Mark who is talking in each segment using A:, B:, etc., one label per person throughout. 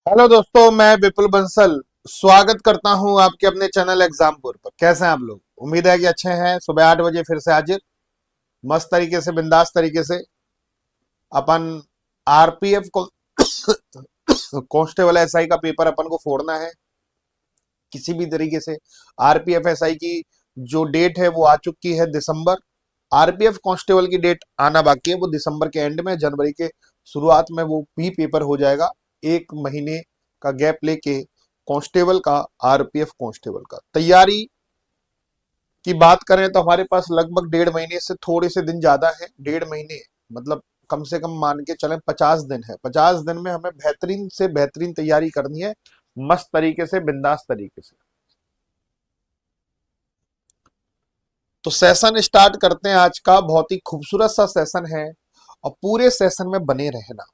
A: Hello दोस्तों, मैं विपुल बंसल स्वागत करता हूं आपके अपने चैनल एग्जामपुर पर। कैसे हैं आप लोग? उम्मीद है कि अच्छे हैं। सुबह 8 बजे फिर से हाजिर, मस्त तरीके से, बिंदास तरीके से अपन आरपीएफ को कांस्टेबल एसआई का पेपर अपन को फोड़ना है किसी भी तरीके से। आरपीएफ एसआई की जो डेट है वो आ चुकी है दिसंबर। आरपीएफ कांस्टेबल की डेट आना बाकी है, वो दिसंबर के एंड में, जनवरी के शुरुआत में वो भी पेपर हो जाएगा। 1 महीने का गैप लेके कांस्टेबल का, आरपीएफ कांस्टेबल का तैयारी की बात करें तो हमारे पास लगभग 1.5 महीने से थोड़े से दिन ज्यादा है। 1.5 महीने मतलब कम से कम मान के चलें 50 दिन है। 50 दिन में हमें बेहतरीन से बेहतरीन तैयारी करनी है, मस्त तरीके से, बिंदास तरीके से। तो सेशन स्टार्ट करते हैं। आज का बहुत ही खूबसूरत सा सेशन है और पूरे सेशन में बने रहना।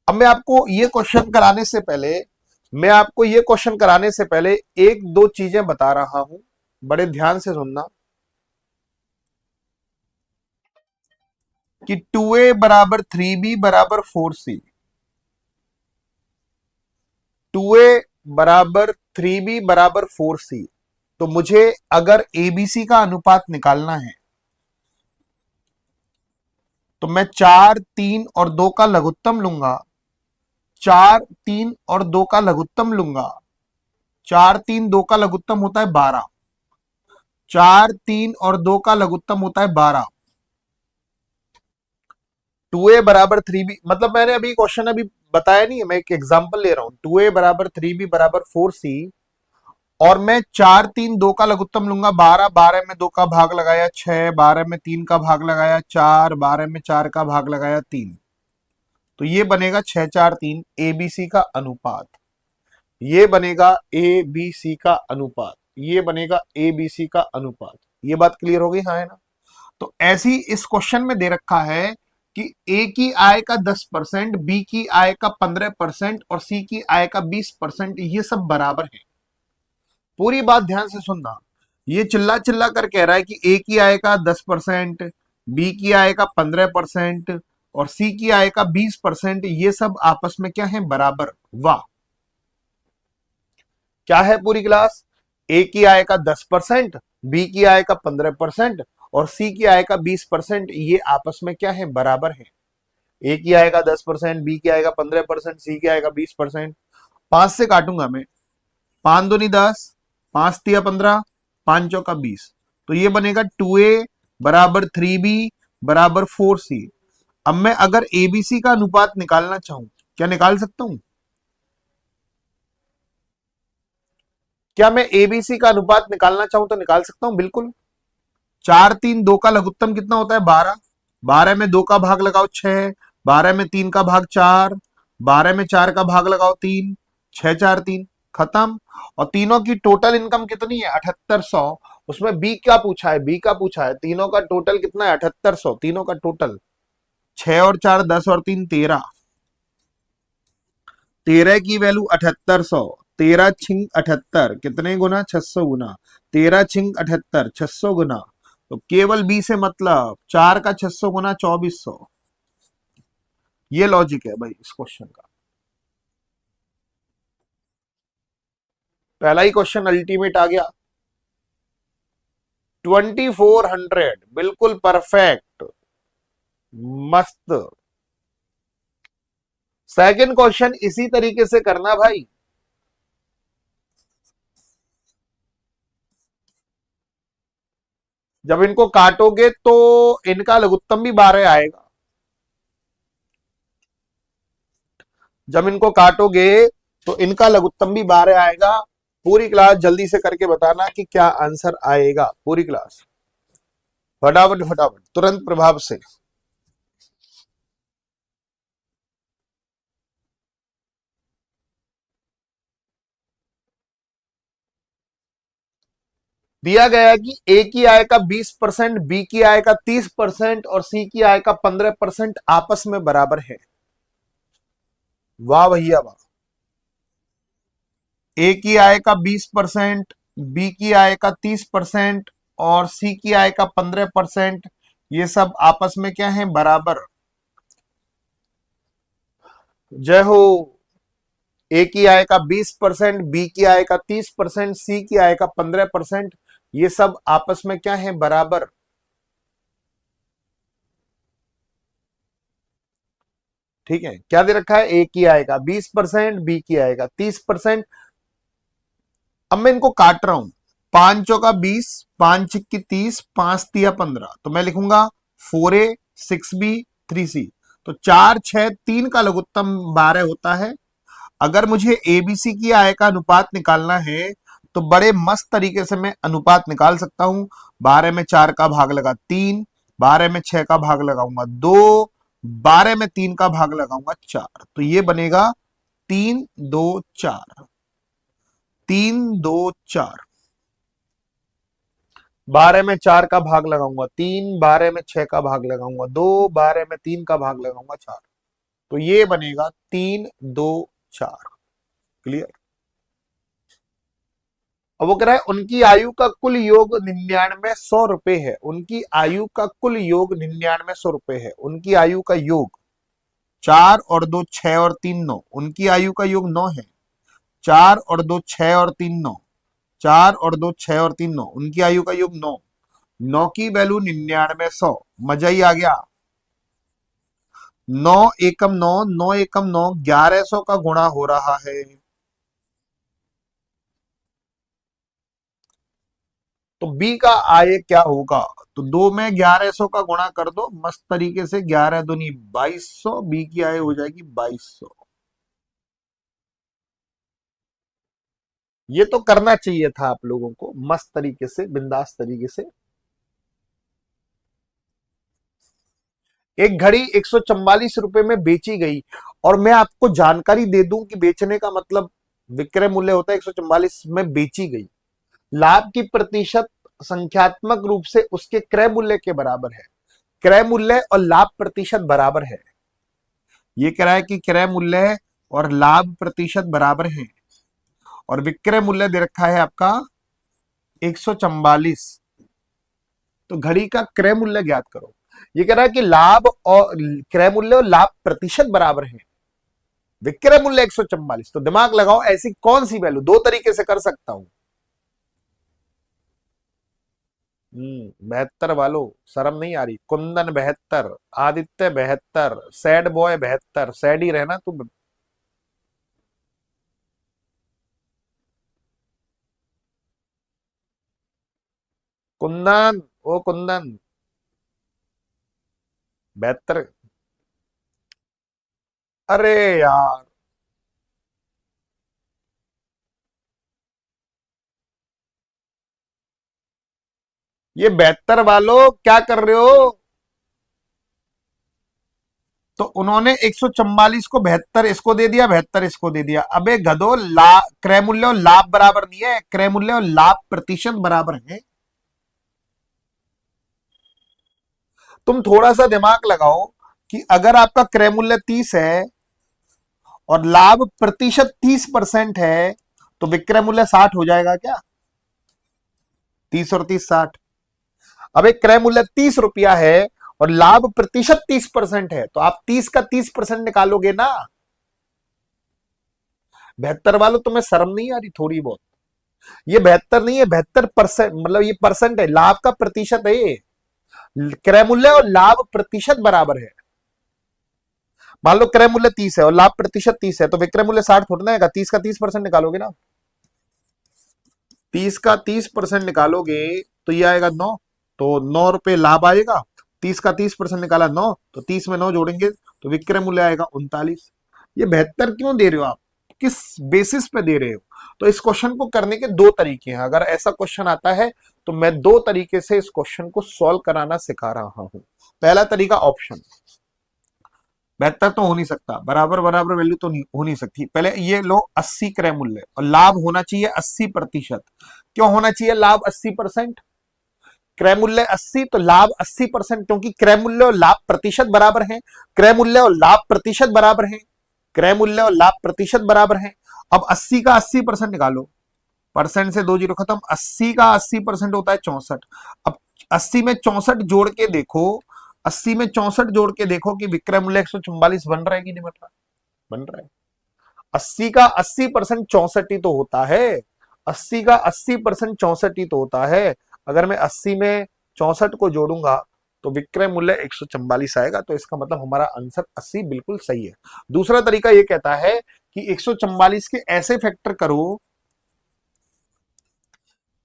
A: अब मैं आपको ये क्वेश्चन कराने से पहले एक दो चीजें बता रहा हूं, बड़े ध्यान से सुनना। कि 2a = 3b = 4c, 2a = 3b = 4c। तो मुझे अगर एबीसी का अनुपात निकालना है तो मैं 4, 3 और 2 का लघुत्तम लूंगा। 4, 3 और 2 का लघुत्तम लूंगा। 4, 3, 2 का लघुत्तम होता है 12। 4, 3 और 2 का लघुत्तम होता है 12। 2a = 3b, मतलब मैंने अभी क्वेश्चन अभी बताया नहीं है, मैं एक एग्जांपल ले रहा हूं। 2a = 3b = 4c और मैं 4, 3, 2 का लघुत्तम लूंगा 12। 12 में 2 का भाग लगाया 6, 12 में 3 का भाग लगाया 4, 12 में 4 का भाग लगाया 3। तो ये बनेगा 6, 4, 3 एबीसी का अनुपात। ये बनेगा एबीसी का अनुपात। ये बनेगा एबीसी का अनुपात। ये बात क्लियर हो गई? हाँ, है ना? तो ऐसी इस क्वेश्चन में दे रखा है कि ए की आय का 10%, बी की आय का 15% और सी की आय का 20%, ये सब बराबर है। पूरी बात ध्यान से सुनना। ये चिल्ला चिल्ला कर कह रहा है कि ए की आय का 10%, बी की आय का 15% और सी की आय का 20%, ये सब आपस में क्या है? बराबर। वाह! क्या है पूरी क्लास? ए की आय का 10%, बी की आय का 15% और सी की आय का 20%, ये आपस में क्या है? बराबर है। ए की आय का 10%, बी की आय का 15%, सी की आय का 20%। 5 से काटूंगा मैं। 5 दूनी 10, 5 तिया 15, 5 चौका 20। तो ये बनेगा 2a = 3b = 4c। अब मैं अगर एबीसी का अनुपात निकालना चाहूं, क्या निकाल सकता हूं? क्या मैं एबीसी का अनुपात निकालना चाहूं तो निकाल सकता हूं? बिल्कुल। 4, 3, 2 का लघुत्तम कितना होता है? 12। 12 में 2 का भाग लगाओ 6, 12 में 3 का भाग 4, 12 में 4 का भाग लगाओ 3, 6, 4, 3, खत्म। और तीनों की टोटल इनकम कितनी है? 7800। उसमें बी क्या पूछा है? बी का पूछा है। तीनों का टोटल कितना है? 7800। तीनों का टोटल 6 और 4 10 और 3 13। 13 की वैल्यू 7800। 13 × 78 कितने गुना? 600 गुना। 13 × 78 600 गुना। तो केवल बी से मतलब 4 का 600 गुना 2400। ये लॉजिक है भाई इस क्वेश्चन का। पहला ही क्वेश्चन अल्टीमेट आ गया। 2400 बिल्कुल परफेक्ट, मस्त। सेकंड क्वेश्चन इसी तरीके से करना भाई। जब इनको काटोगे तो इनका लघुत्तम भी 12 आएगा। जब इनको काटोगे तो इनका लघुत्तम भी 12 आएगा। पूरी क्लास जल्दी से करके बताना कि क्या आंसर आएगा। पूरी क्लास फटाफट फटाफट तुरंत प्रभाव से। दिया गया कि ए की आय का 20%, बी की आय का 30% और सी की आय का 15% आपस में बराबर है। वाह भैया वाह! ए की आय का 20%, बी की आय का 30% और सी की आय का 15%, ये सब आपस में क्या है? बराबर। जय हो। ए की आय का 20%, बी की आय का 30%, सी की आय का 15%, ये सब आपस में क्या है, बराबर। ठीक है, क्या दे रखा है, ए की आय का 20%, बी की आय का 30%। अब मैं इनको काट रहा हूं, पांचों का 20, पांच की 30, पांच तिया 15, तो मैं लिखूंगा 4A, 6B, 3C। तो 4, 6, 3 का लघुत्तम 12 होता है। अगर मुझे एबीसी की आय का अनुपात निकालना है तो बड़े मस्त तरीके से मैं अनुपात निकाल सकता हूं। 12 में 4 का भाग लगा 3, 12 में 6 का भाग लगाऊंगा 2, 12 में 3 का भाग लगाऊंगा 4, तो ये बनेगा 3 2 4, 3 2 4। 12 में 4 का भाग लगाऊंगा 3, 12 में 6 का भाग लगाऊंगा 2, 12 में 3 का भाग लगाऊंगा 4, तो ये बनेगा 3 2 4। क्लियर। अब वो कह रहा है उनकी आयु का कुल योग 9900 रुपए है। उनकी आयु का कुल योग 9900 रुपए है। उनकी आयु का योग 4 और 2 6 और 3 9, उनकी आयु का योग 9 है। 4 और 2 6 और 3 9, 4 और 2 6 और 3 9, उनकी आयु का योग 9। 9 की वैल्यू 9900, मजा ही आ गया। 9 एकम 9, 9 एकम 9, 1100 का गुणा हो रहा है। तो बी का आय क्या होगा, तो 2 में 1100 का गुणा कर दो मस्त तरीके से, 11 दूनी 2200, बी की आय हो जाएगी 2200। ये तो करना चाहिए था आप लोगों को मस्त तरीके से, बिंदास तरीके से। एक घड़ी 144 रुपए में बेची गई, और मैं आपको जानकारी दे दूं कि बेचने का मतलब विक्रय मूल्य होता है 144 में बेची गई। लाभ की प्रतिशत संख्यात्मक रूप से उसके क्रय मूल्य के बराबर है। क्रय मूल्य और लाभ प्रतिशत बराबर है। ये कह रहा है कि क्रय मूल्य और लाभ प्रतिशत बराबर है, और विक्रय मूल्य दे रखा है आपका 144। तो घड़ी का क्रय मूल्य ज्ञात करो। ये कह रहा है कि लाभ और क्रय मूल्य और लाभ प्रतिशत बराबर है, विक्रय मूल्य 144। तो दिमाग लगाओ, ऐसी कौन सी वैल्यू, दो तरीके से कर सकता हूं। 72 वालों, शर्म नहीं आ रही। Kundan 72, Aditya 72, sad boy 72, sad ही रहना तू। कुंदन, ओ कुंदन 72। अरे यार, ये 72 वालों क्या कर रहे हो। तो उन्होंने 144 को 72 इसको दे दिया, 72 इसको दे दिया। अबे गधो, क्रय मूल्य और लाभ बराबर नहीं है, क्रय मूल्य और लाभ प्रतिशत बराबर है। तुम थोड़ा सा दिमाग लगाओ कि अगर आपका क्रय मूल्य 30 है और लाभ प्रतिशत 30% है, तो विक्रय मूल्य 60 हो जाएगा क्या। 30 और 30 60। अब एक क्रय मूल्य 30 रुपया है और लाभ प्रतिशत 30% है, तो आप 30 का 30% निकालोगे ना। 72 वालों, तुम्हें शर्म नहीं आ रही थोड़ी बहुत। ये 72 नहीं है, 72%, मतलब ये परसेंट है, लाभ का प्रतिशत है ये। क्रय मूल्य और लाभ प्रतिशत बराबर है। मान लो क्रय मूल्य 30 है और लाभ प्रतिशत 30 है, तो विक्रय मूल्य 60 थोड़ा ना आएगा। 30 का 30% निकालोगे ना। 30 का 30% निकालोगे तो ये आएगा 9, तो 9 रुपए लाभ आएगा। 30 का 30% निकाला 9, तो 30 में 9 जोड़ेंगे तो विक्रय मूल्य आएगा 39। ये 72 क्यों दे रहे हो आप, किस बेसिस पे दे रहे हो। तो इस क्वेश्चन को करने के दो तरीके हैं। अगर ऐसा क्वेश्चन आता है तो मैं दो तरीके से इस क्वेश्चन को सॉल्व कराना सिखा रहा हूं। पहला तरीका ऑप्शन, 72 तो हो नहीं सकता, बराबर बराबर वैल्यू तो नहीं हो नहीं सकती। पहले ये लो 80 क्रय मूल्य और लाभ होना चाहिए 80%। क्यों होना चाहिए लाभ 80%, क्रय मूल्य 80 तो लाभ 80%, क्योंकि क्रय मूल्य और लाभ प्रतिशत बराबर हैं। क्रय मूल्य और लाभ प्रतिशत बराबर हैं। क्रय मूल्य और लाभ प्रतिशत बराबर हैं। अब 80 का 80% निकालो, परसेंट से 2 जीरो खत्म। 80 का 80% होता है 64। अब 80 में 64 जोड़ के देखो, 80 में 64 जोड़ के देखो कि विक्रय मूल्य 144 बन रहा है कि नहीं बन रहा, बन रहा है। 80 का 80% 64 ही तो होता है। 80 का 80% 64 ही तो होता है। अगर मैं 80 में 64 को जोड़ूंगा तो विक्रय मूल्य 144 आएगा। तो इसका मतलब हमारा आंसर 80 बिल्कुल सही है। दूसरा तरीका यह कहता है कि 144 के ऐसे फैक्टर करो,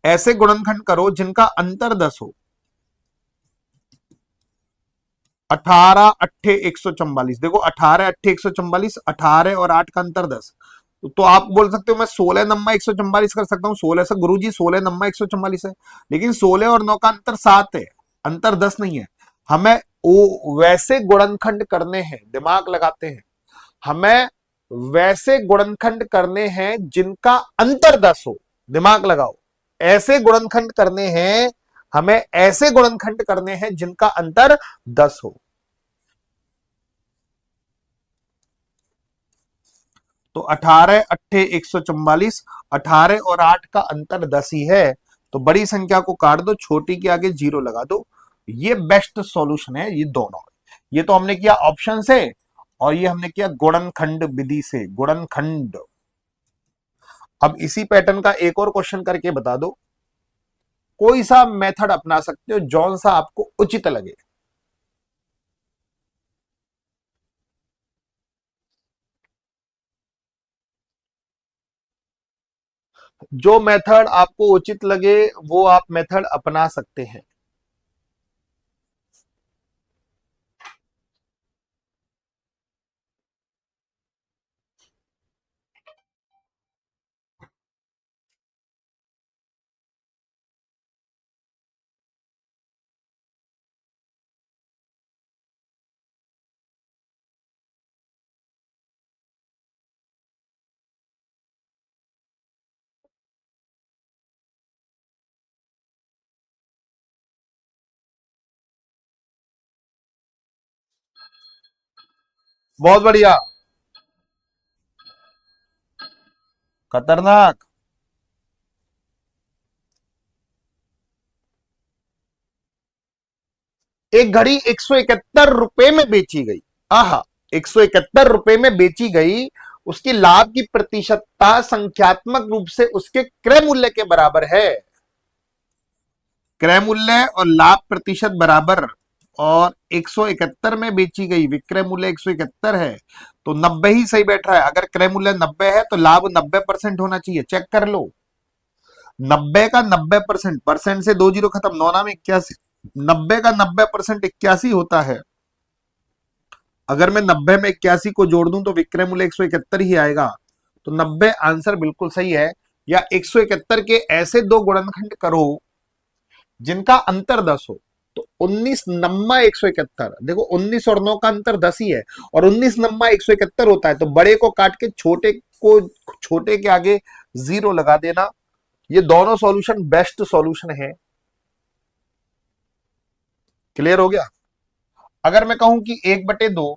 A: ऐसे गुणनखंड करो जिनका अंतर 10 हो। 18 अट्ठे 144, देखो 18 अट्ठे 144, 18 और 8 का अंतर 10। तो आप बोल सकते हो मैं 16 नम्मा 144 कर सकता हूं। 16 से गुरुजी 16 नम्मा 144 है, लेकिन 16 और 9 का अंतर 7 है, अंतर 10 नहीं है। हमें वो वैसे गुणनखंड करने हैं, दिमाग लगाते हैं, हमें वैसे गुणनखंड करने हैं जिनका अंतर 10 हो। दिमाग लगाओ, ऐसे गुणनखंड करने हैं, हमें ऐसे गुणनखंड करने हैं जिनका अंतर 10 हो। तो 18 अट्ठे 144, 18 और 8 का अंतर 10 ही है। तो बड़ी संख्या को काट दो, छोटी के आगे जीरो लगा दो। ये बेस्ट सॉल्यूशन है ये दोनों। ये तो हमने किया ऑप्शन से, और ये हमने किया गुणनखंड विधि से, गुणनखंड। अब इसी पैटर्न का एक और क्वेश्चन करके बता दो। कोई सा मेथड अपना सकते हो, जौन सा आपको उचित लगे। जो मेथड आपको उचित लगे वो आप मेथड अपना सकते हैं। बहुत बढ़िया, खतरनाक। एक घड़ी 171 रुपए में बेची गई। आहा, 171 रुपए में बेची गई। उसकी लाभ की प्रतिशतता संख्यात्मक रूप से उसके क्रय मूल्य के बराबर है। क्रय मूल्य और लाभ प्रतिशत बराबर, और 171 में बेची गई, विक्रय मूल्य 171 है, तो 90 ही सही बैठ रहा है। अगर क्रय मूल्य 90 है तो लाभ 90% होना चाहिए। चेक कर लो, 90 का 90%, परसेंट से 2 जीरो खत्म, 9 नाम 81, 90 का 90% 81 होता है। अगर मैं 90 में 81 को जोड़ दूं तो विक्रय मूल्य 171 ही आएगा। तो 90 आंसर बिल्कुल सही है। या 171 के ऐसे दो गुणनखंड करो जिनका अंतर 10 हो। तो 19 नम्मा 171, देखो 19 और 9 का अंतर 10 ही है, और 19 नम्मा 171 होता है। तो बड़े को काट के छोटे के आगे जीरो लगा देना। ये दोनों सॉल्यूशन बेस्ट सॉल्यूशन है। क्लियर हो गया। अगर मैं कहूं कि 1/2,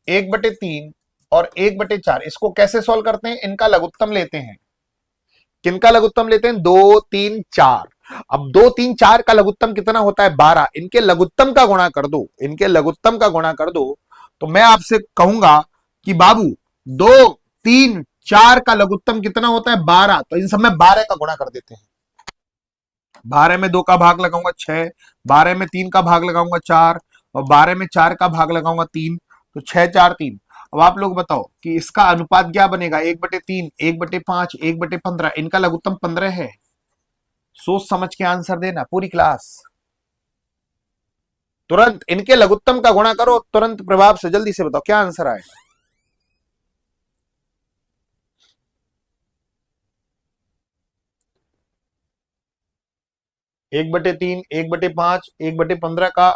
A: 1/3 और 1/4, इसको कैसे सॉल्व करते हैं? इनका लघुत्तम लेते हैं। किनका लघुत्तम लेते हैं? 2 3 4। अब 2 3 4 का लघुत्तम कितना होता है? 12। इनके लघुत्तम का गुणा कर दो, इनके लघुत्तम का गुणा कर दो। तो मैं आपसे कहूंगा कि बाबू 2 3 4 का लघुत्तम कितना होता है? 12। तो इन सब में 12 का गुणा कर देते हैं। 12 में 2 का भाग लगाऊंगा 6, 12 में 3 का भाग लगाऊंगा 4, और 12 में 4 का भाग लगाऊंगा 3। तो 6 4 3। अब आप लोग बताओ कि इसका अनुपात क्या बनेगा? 1/3, 1/5, 1/15। इनका लघुत्तम 15 है। सोच समझ के आंसर देना पूरी क्लास। तुरंत इनके लघुत्तम का गुणा करो, तुरंत प्रभाव से जल्दी से बताओ क्या आंसर आएगा। 1/3, 1/5, 1/15 का।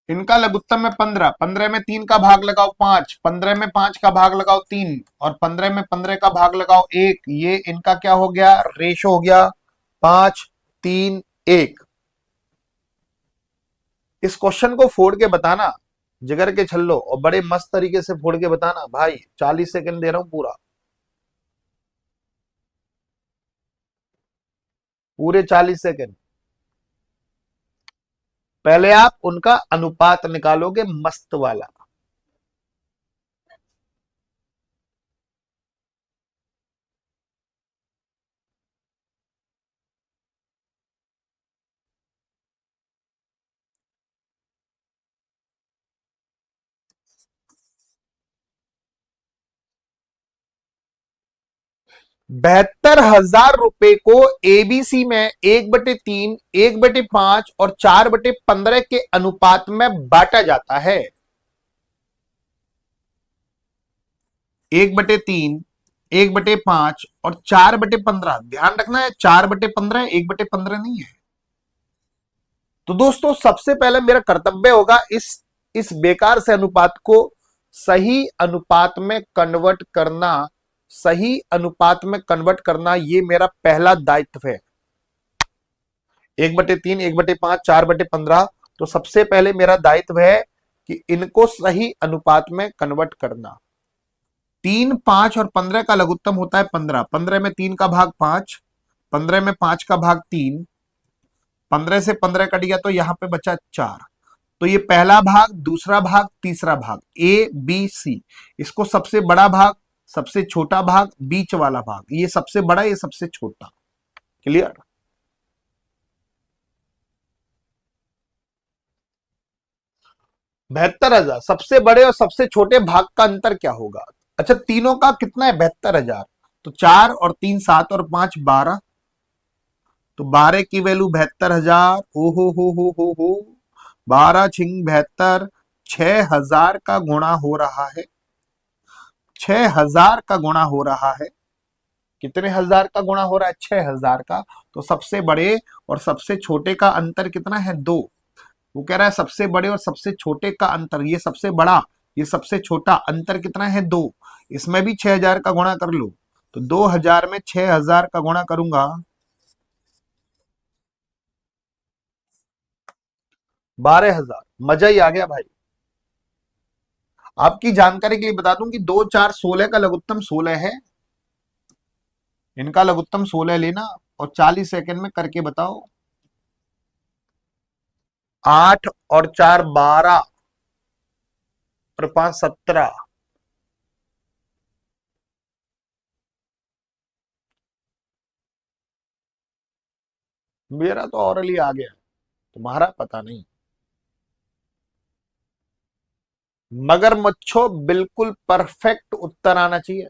A: इनका लघुत्तम में 15, 15 में 3 का भाग लगाओ 5, 15 में 5 का भाग लगाओ 3, और 15 में 15 का भाग लगाओ 1। ये इनका क्या हो गया? रेशो हो गया 5 3 1। इस क्वेश्चन को फोड़ के बताना, जिगर के छल्लो, और बड़े मस्त तरीके से फोड़ के बताना भाई। 40 सेकंड दे रहा हूं पूरा, पूरे 40 सेकंड। पहले आप उनका अनुपात निकालोगे मस्त वाला। ₹72,000 को एबीसी में 1/3, 1/5 और 4/15 के अनुपात में बांटा जाता है। 1/3, 1/5 और 4/15। ध्यान रखना है 4/15, 1/15 नहीं है। तो दोस्तों सबसे पहले मेरा कर्तव्य होगा इस बेकार से अनुपात को सही अनुपात में कन्वर्ट करना। सही अनुपात में कन्वर्ट करना ये मेरा पहला दायित्व है। 1/3, 1/5, 4/15। तो सबसे पहले मेरा दायित्व है कि इनको सही अनुपात में कन्वर्ट करना। 3, 5 और 15 का लघुत्तम होता है 15। 15 में 3 का भाग 5, 15 में 5 का भाग 3, 15 से 15 कट गया तो यहां पे बचा 4। तो ये पहला भाग, दूसरा भाग, तीसरा भाग, ए बी सी। इसको सबसे बड़ा भाग, सबसे छोटा भाग, बीच वाला भाग, ये सबसे बड़ा, ये सबसे छोटा। क्लियर? ₹72,000 सबसे बड़े और सबसे छोटे भाग का अंतर क्या होगा? अच्छा, तीनों का कितना है? 72,000। तो 4 और 3 7 और 5 12। तो 12 की वैल्यू 72,000। ओ हो 12 छिंग 72, 6,000 का गुणा हो रहा है। 6,000 का गुणा हो रहा है। कितने हजार का गुणा हो रहा है? 6,000 का। तो सबसे बड़े और सबसे छोटे का अंतर कितना है? 2। वो कह रहा है सबसे बड़े और सबसे छोटे का अंतर, ये सबसे बड़ा, ये सबसे छोटा, अंतर कितना है? 2। इसमें भी 6,000 का गुणा कर लो। तो 2,000 में 6,000 का गुणा करूंगा, 12,000। मजा ही आ गया भाई। आपकी जानकारी के लिए बता दूं कि 2, 4, 16 का लघुत्तम 16 है। इनका लघुत्तम 16 लेना और 40 सेकंड में करके बताओ। 8 और 4 12 और 5 17। मेरा तो ऑरली आ गया, तुम्हारा पता नहीं। मगर मच्छो बिल्कुल परफेक्ट उत्तर आना चाहिए।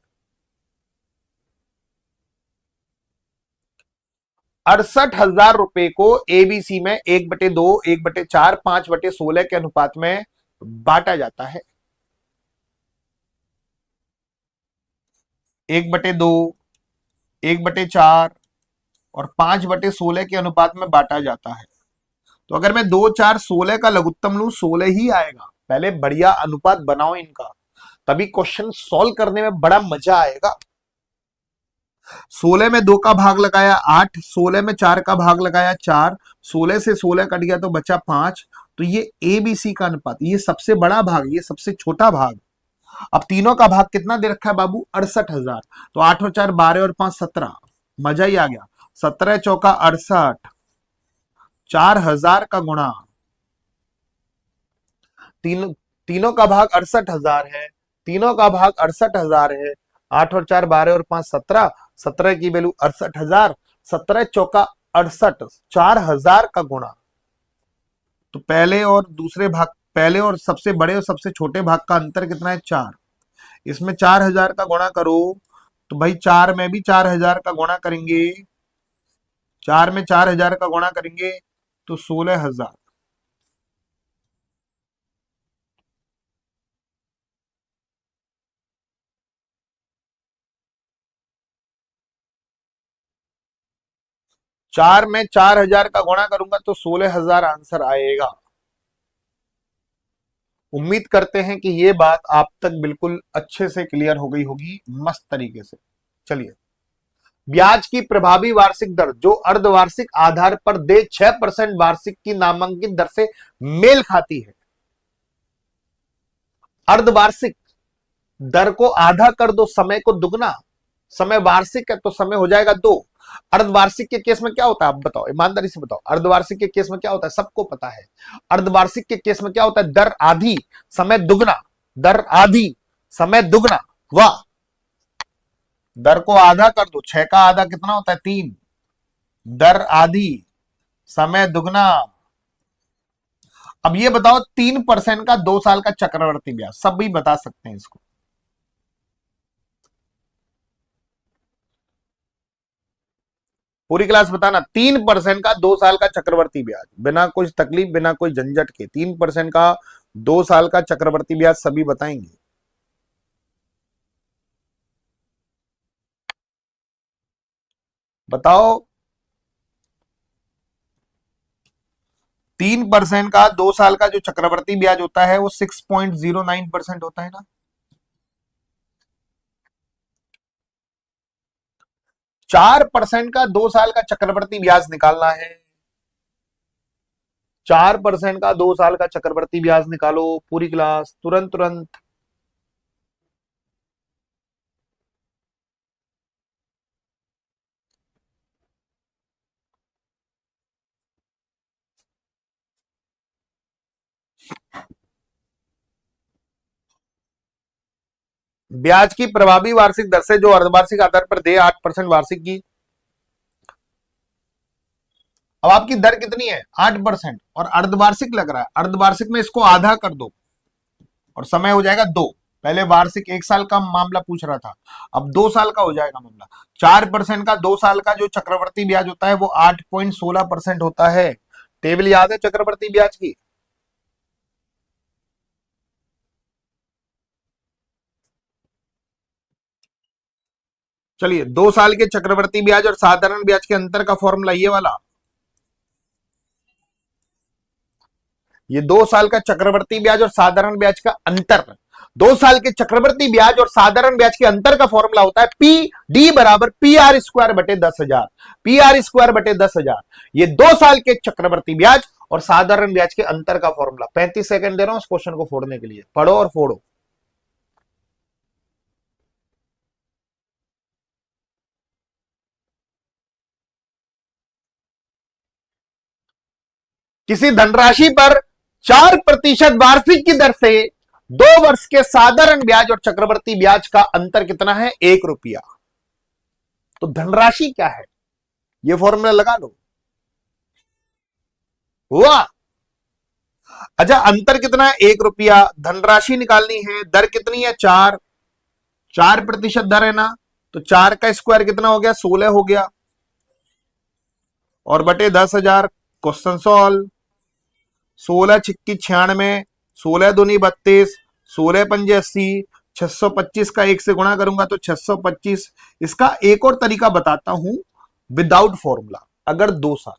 A: 68,000 को एबीसी में 1/2, 1/4, 5/16 के अनुपात में बांटा जाता है। 1/2, 1/4 और 5/16 के अनुपात में बांटा जाता है। तो अगर मैं 2, 4, 16 का लघुत्तम लूं, 16 ही आएगा। पहले बढ़िया अनुपात बनाओ इनका, तभी क्वेश्चन सॉल्व करने में बड़ा मजा आएगा। 16 में 2 का भाग लगाया 8, 16 में 4 का भाग लगाया 4, 16 से 16 कट गया तो बचा 5। तो ये ए बी सी का अनुपात, ये सबसे बड़ा भाग, ये सबसे छोटा भाग। अब तीनों का भाग कितना दे रखा है बाबू? 68,000। तो 8 और 4 12 और 5 17। मजा ही आ गया। 17 चौका 68, 4,000 का गुणा, तीनों का भाग 68,000 है। तीनों का भाग 68,000 है। 8 और 4 12 और 5 17। 17 की वैल्यू 68,000। 17 चौका 68, 4,000 का गुणा। तो पहले और दूसरे भाग, पहले और सबसे बड़े और सबसे छोटे भाग का अंतर कितना है? 4। इसमें 4,000 का गुणा करो। तो भाई 4 में भी 4,000 का गुणा करेंगे, 4 में 4,000 का गुणा करेंगे तो 16,000। 4 में 4,000 का गुणा करूंगा तो 16,000 आंसर आएगा। उम्मीद करते हैं कि ये बात आप तक बिल्कुल अच्छे से क्लियर हो गई होगी, मस्त तरीके से। चलिए ब्याज की प्रभावी वार्षिक दर जो अर्धवार्षिक आधार पर दे 6% वार्षिक की नामांकित दर से मेल खाती है। अर्धवार्षिक दर को आधा कर दो, समय को दुगना। समय वार्षिक है तो समय हो जाएगा 2। अर्धवार्षिक के केस में क्या होता है, आप बताओ, ईमानदारी से बताओ, अर्धवार्षिक के केस में क्या होता है, सबको पता है। अर्धवार्षिक के केस में क्या होता है, दर आधी समय दुगना, दर आधी समय दुगना। वाह, दर को आधा कर दो, 6 का आधा कितना होता है, 3। दर आधी समय दुगना। अब ये बताओ 3% का 2 साल का चक्रवर्ती ब्याज, सब भी बता सकते हैं इसको। पूरी क्लास बताना, 3% का 2 साल का चक्रवर्ती ब्याज, बिना कुछ तकलीफ बिना कोई झंझट के 3% का 2 साल का चक्रवर्ती ब्याज सभी बताएंगे। बताओ, 3% का 2 साल का जो चक्रवर्ती ब्याज होता है वो 6.09% होता है ना। 4% का 2 साल का चक्रवर्ती ब्याज निकालना है। 4% का 2 साल का चक्रवर्ती ब्याज निकालो पूरी क्लास, तुरंत तुरंत। ब्याज की प्रभावी वार्षिक दर से जो अर्धवार्षिक आधार पर दे 8% वार्षिक की। अब आपकी दर कितनी है, 8%, और अर्धवार्षिक लग रहा है, अर्धवार्षिक में इसको आधा कर दो और समय हो जाएगा 2। पहले वार्षिक 1 साल का मामला पूछ रहा था, अब 2 साल का हो जाएगा मामला। 4% का 2 साल का जो चक्रवर्ती ब्याज होता है वो 8.16% होता है। टेबल याद है चक्रवर्ती ब्याज की? चलिए, 2 साल के चक्रवर्ती ब्याज और साधारण ब्याज के अंतर का फॉर्मूला ये वाला। ये 2 साल का चक्रवर्ती ब्याज और साधारण ब्याज का अंतर, 2 साल के चक्रवर्ती ब्याज और साधारण ब्याज के अंतर का फॉर्मूला होता है पी डी बराबर PR² बटे 10,000। PR² बटे 10,000, ये 2 साल के चक्रवर्ती ब्याज और साधारण ब्याज के अंतर का फॉर्मूला। 35 सेकंड दे रहा हूं इस क्वेश्चन को फोड़ने के लिए, पढ़ो और फोड़ो। किसी धनराशि पर 4% वार्षिक की दर से 2 वर्ष के साधारण ब्याज और चक्रवर्ती ब्याज का अंतर कितना है, 1 रुपया। तो धनराशि क्या है, ये फॉर्मूला लगा लो। हुआ? अच्छा, अंतर कितना है, 1 रुपया। धनराशि निकालनी है, दर कितनी है, 4% दर है ना, तो 4 का स्क्वायर कितना हो गया, 16 हो गया, और बटे 10,000। Question solve. 16 छिक्की 96, 16 दूनी 32, 16 पंजे 80, 625 का 1 से गुणा करूंगा तो 625। इसका एक और तरीका बताता हूं, विदाउट फॉर्मूला। अगर 2 साल,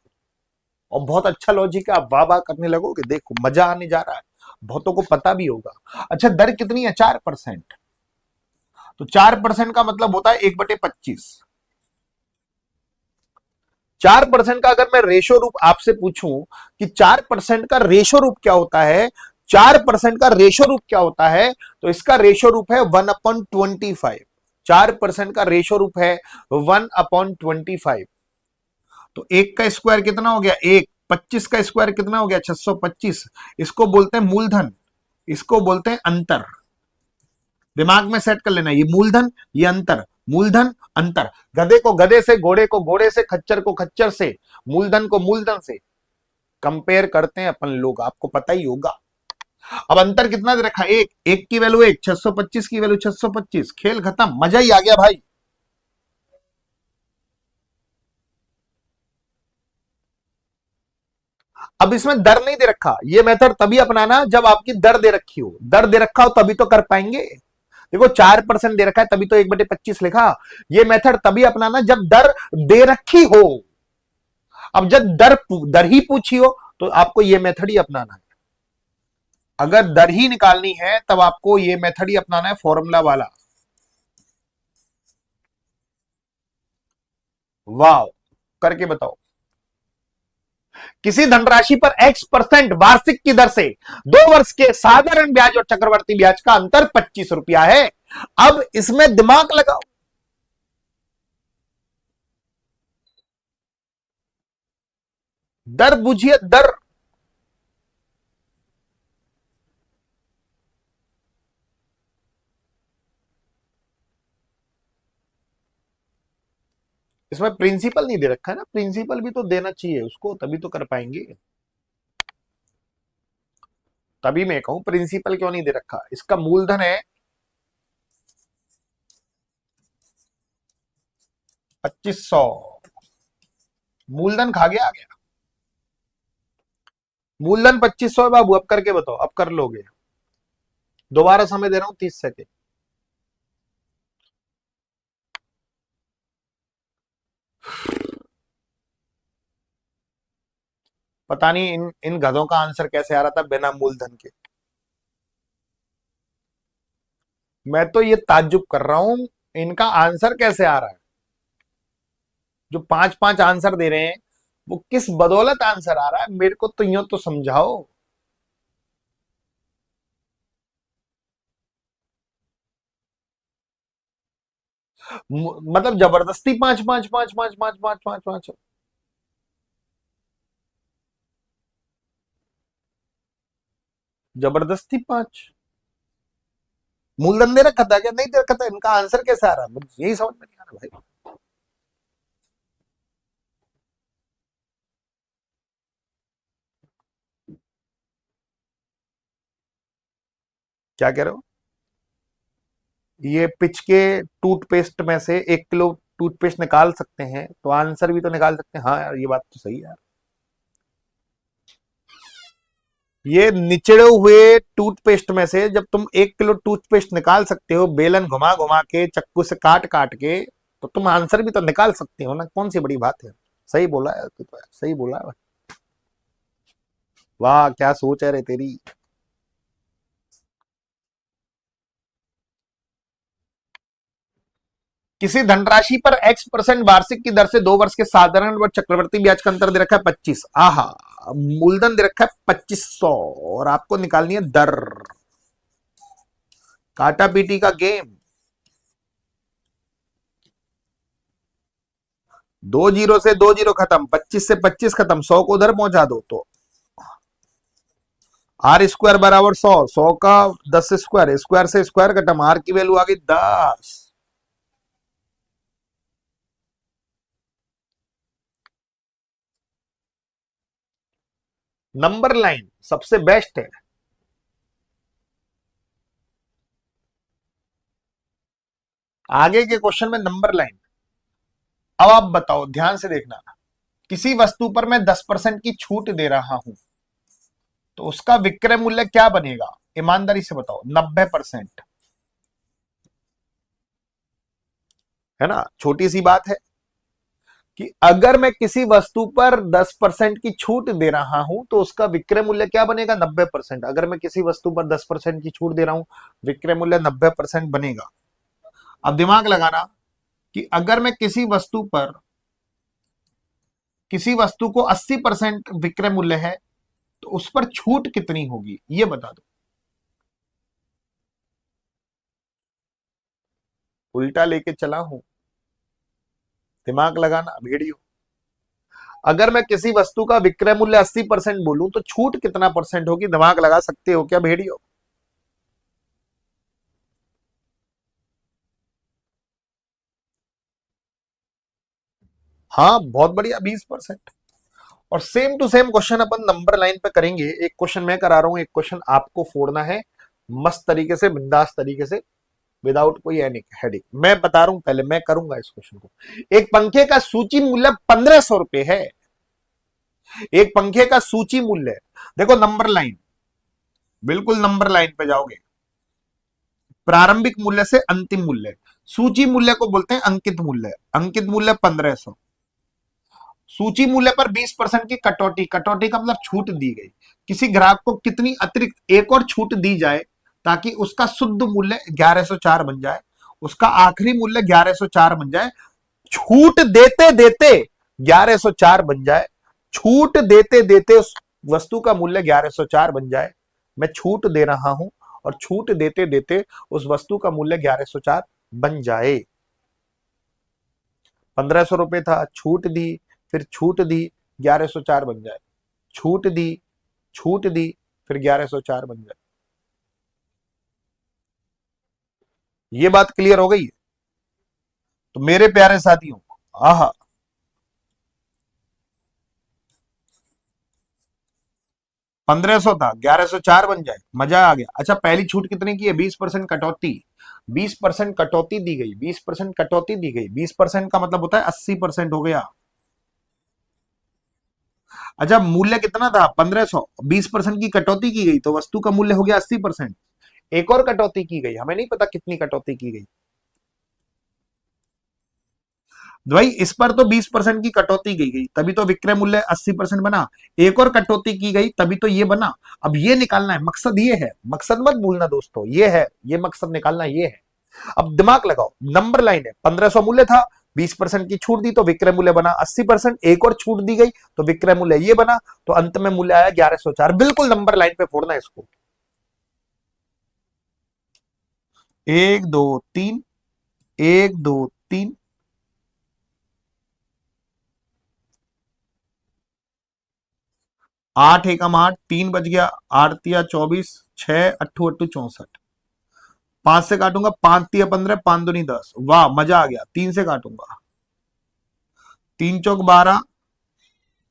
A: और बहुत अच्छा लॉजिक है, आप वाह वाह करने लगोगे, देखो मजा आने जा रहा है, बहुतों को पता भी होगा। अच्छा, दर कितनी है, 4%, तो 4% का मतलब होता है 1/25। 4% का अगर मैं रेशो रूप आपसे पूछूं कि 4% का रेशो रूप क्या होता है, 4% का रेशो रूप क्या होता है, तो इसका रेशो रूप है 1/25। 4% का रेशो रूप है 1/25। तो 1 का स्क्वायर कितना हो गया, 1। 25 का स्क्वायर कितना हो गया, 625। इसको बोलते हैं मूलधन, इसको बोलते हैं अंतर। दिमाग में सेट कर लेना, ये मूलधन, ये अंतर, मूलधन अंतर। गधे को गधे से, घोड़े को घोड़े से, खच्चर को खच्चर से, मूलधन को मूलधन से कंपेयर करते हैं अपन लोग, आपको पता ही होगा। अब अंतर कितना दे रखा, 1। 1 की वैल्यू 1, 625 की वैल्यू 625, खेल खत्म, मजा ही आ गया भाई। अब इसमें दर नहीं दे रखा, ये मेथड तभी अपनाना जब आपकी दर दे रखी हो, दर दे रखा हो तभी तो कर पाएंगे। देखो 4% दे रखा है तभी तो 1/25 लिखा। ये मेथड तभी अपनाना जब दर दे रखी हो। अब जब दर दर ही पूछी हो तो आपको ये मेथड ही अपनाना है। अगर दर ही निकालनी है तब आपको ये मेथड ही अपनाना है, फॉर्मूला वाला। वाह, करके बताओ। किसी धनराशि पर x% वार्षिक की दर से 2 वर्ष के साधारण ब्याज और चक्रवर्ती ब्याज का अंतर 25 रुपया है। अब इसमें दिमाग लगाओ। दर बुझिए, दर। इसमें प्रिंसिपल नहीं दे रखा है ना, प्रिंसिपल भी तो देना चाहिए उसको, तभी तो कर पाएंगे। तभी मैं कहूं प्रिंसिपल क्यों नहीं दे रखा। इसका मूलधन है 2500। मूलधन खा गया, आ गया। मूलधन 2500 है बाबू। अब करके बताओ, अब कर लोगे। दोबारा समय दे रहा हूं 30 सेकेंड। पता नहीं इन इन गधों का आंसर कैसे आ रहा था बिना मूलधन के। मैं तो ये ताज्जुब कर रहा हूं, इनका आंसर कैसे आ रहा है। जो 5-5 आंसर दे रहे हैं वो किस बदौलत आंसर आ रहा है, मेरे को तो यूं तो समझाओ। मतलब जबरदस्ती 5-5-5-5-5-5-5-5। जबरदस्ती 5। मूलधन दे रखा था क्या, नहीं दे रखा था, इनका आंसर कैसे आ रहा है, मुझे यही समझ में नहीं आ रहा भाई। क्या कह रहे हो। ये पिच के टूथपेस्ट में से 1 किलो टूथपेस्ट निकाल सकते हैं तो आंसर भी तो निकाल सकते हैं। हाँ यार, ये बात तो सही है यार। ये निचड़े हुए टूथपेस्ट में से जब तुम 1 किलो टूथपेस्ट निकाल सकते हो बेलन घुमा घुमा के, चक्कू से काट काट के, तो तुम आंसर भी तो निकाल सकते हो ना, कौन सी बड़ी बात है। सही बोला है तू तो, सही बोला है। वाह, क्या सोच है रे तेरी। किसी धनराशि पर x% वार्षिक की दर से 2 वर्ष के साधारण व चक्रवर्ती ब्याज का अंतर दे रखा है 25। आहा, मूलधन दे रखा है 2500 और आपको निकालनी है दर। काटा पीटी का गेम। 2 जीरो से 2 जीरो खत्म, 25 से 25 खत्म, 100 को उधर पहुंचा दो तो R² बराबर 100, 100 का 10 स्क्वायर, स्क्वायर से स्क्वायर खत्म, R की वैल्यू आ गई 10। नंबर लाइन सबसे बेस्ट है। आगे के क्वेश्चन में नंबर लाइन। अब आप बताओ, ध्यान से देखना। किसी वस्तु पर मैं 10% की छूट दे रहा हूं तो उसका विक्रय मूल्य क्या बनेगा। ईमानदारी से बताओ। 90%, है ना। छोटी सी बात है कि अगर मैं किसी वस्तु पर 10% की छूट दे रहा हूं तो उसका विक्रय मूल्य क्या बनेगा, 90%। अगर मैं किसी वस्तु पर 10% की छूट दे रहा हूं, विक्रय मूल्य 90% बनेगा। अब दिमाग लगाना कि अगर मैं किसी वस्तु को 80% विक्रय मूल्य है तो उस पर छूट कितनी होगी, ये बता दो। उल्टा लेके चला हूं, दिमाग लगाना भेड़ियो। अगर मैं किसी वस्तु का विक्रय मूल्य 80% बोलूं तो छूट कितना परसेंट होगी, दिमाग लगा सकते हो क्या भेड़ियो। हाँ बहुत बढ़िया, 20%। और सेम टू सेम क्वेश्चन अपन नंबर लाइन पे करेंगे। एक क्वेश्चन मैं करा रहा हूं, एक क्वेश्चन आपको फोड़ना है मस्त तरीके से, बिंदास तरीके से, विदाउट कोई हेडिंग। मैं बता रहा हूं, पहले मैं करूंगा इस क्वेश्चन को। एक पंखे का सूची मूल्य 1500 रुपए है। एक पंखे का सूची मूल्य, देखो नंबर लाइन, बिल्कुल नंबर लाइन पे जाओगे। प्रारंभिक मूल्य से अंतिम मूल्य, सूची मूल्य को बोलते हैं अंकित मूल्य। अंकित मूल्य 1500। सूची मूल्य पर 20% की कटौती, कटौती का मतलब छूट दी गई। किसी ग्राहक को कितनी अतिरिक्त एक और छूट दी जाए ताकि उसका शुद्ध मूल्य 1104 बन जाए, उसका आखिरी मूल्य 1104 बन जाए। छूट देते देते 1104 बन जाए, छूट देते देते उस वस्तु का मूल्य 1104 बन जाए, मैं छूट दे रहा हूं और छूट देते देते उस वस्तु का मूल्य 1104 बन जाए। 1500 रुपए था, छूट दी, फिर छूट दी, 1104 बन जाए, छूट दी, छूट दी, फिर 1104 बन जाए। ये बात क्लियर हो गई है? तो मेरे प्यारे साथियों, आहा, 1500 था, 1104 बन जाए, मजा आ गया। अच्छा, पहली छूट कितने की है? 20% कटौती। 20% कटौती दी गई, 20% कटौती दी गई। 20% का मतलब होता है 80% हो गया। अच्छा, मूल्य कितना था? 1500, 20% की कटौती की गई तो वस्तु का मूल्य हो गया 80%। एक और कटौती की गई, हमें नहीं पता कितनी कटौती की गई भाई, इस पर तो 20% की कटौती की गई, तभी तो विक्रय मूल्य 80% बना। एक और कटौती की गई तभी तो ये बना। अब ये निकालना है, मकसद ये है, मकसद मत भूलना दोस्तों, ये है, ये मकसद निकालना ये है। अब दिमाग लगाओ, नंबर लाइन है, 1500 मूल्य था, 20% की छूट दी तो विक्रय मूल्य बना 80%, एक और छूट दी गई तो विक्रय मूल्य ये बना, तो अंत में मूल्य आया 1104। बिल्कुल नंबर लाइन पे फोड़ना है इसको। 1 2 3, 1 2 3, 8 एकम 8, 3 बज गया, 8 तिया 24, 6 अट्ठू 64। 5 से काटूंगा, 5 तिया 15, 5 दूनी 10। वाह, मजा आ गया। 3 से काटूंगा, 3 चौक 12,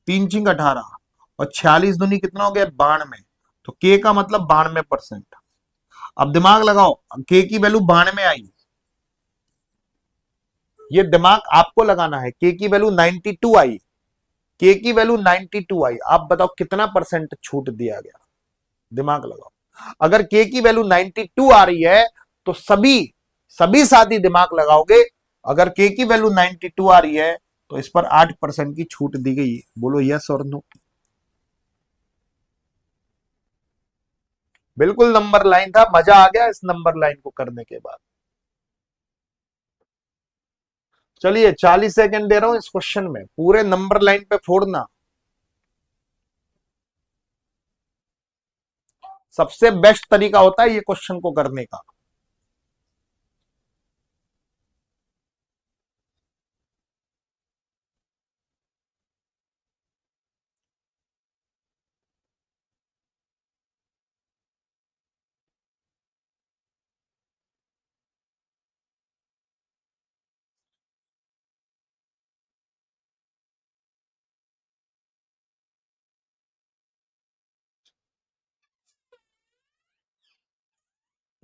A: 3 छिंग 18, और 46 दूनी कितना हो गया? 92। तो के का मतलब 92%। अब दिमाग लगाओ, के की वैल्यू 92 आई, ये दिमाग आपको लगाना है। के की वैल्यू 92 आई, के की वैल्यू 92 आई, आप बताओ कितना परसेंट छूट दिया गया? दिमाग लगाओ। अगर के की वैल्यू 92 आ रही है तो सभी सभी साथी दिमाग लगाओगे। अगर के की वैल्यू 92 आ रही है तो इस पर 8% की छूट दी गई। बोलो यस और नो। बिल्कुल नंबर लाइन था, मजा आ गया इस नंबर लाइन को करने के बाद। चलिए 40 सेकंड दे रहा हूं इस क्वेश्चन में, पूरे नंबर लाइन पे फोड़ना। सबसे बेस्ट तरीका होता है ये क्वेश्चन को करने का।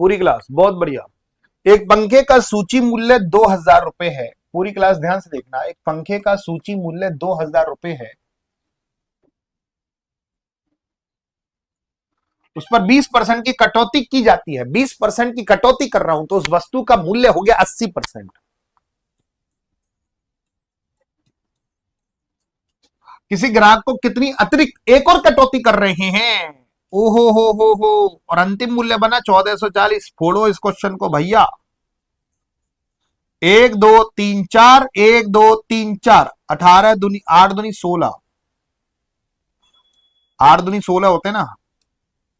A: पूरी क्लास बहुत बढ़िया। एक पंखे का सूची मूल्य 2000 रुपए है। पूरी क्लास ध्यान से देखना, एक पंखे का सूची मूल्य 2000 रुपए है, उस पर 20% की कटौती की जाती है। 20% की कटौती कर रहा हूं तो उस वस्तु का मूल्य हो गया 80%। किसी ग्राहक को कितनी अतिरिक्त एक और कटौती कर रहे हैं? ओहो हो, और अंतिम मूल्य बना 1440। फोड़ो इस क्वेश्चन को भैया। 1 2 3 4, 1 2 3 4, 18 दूनी 8 दूनी 16, 8 दूनी 16 होते ना,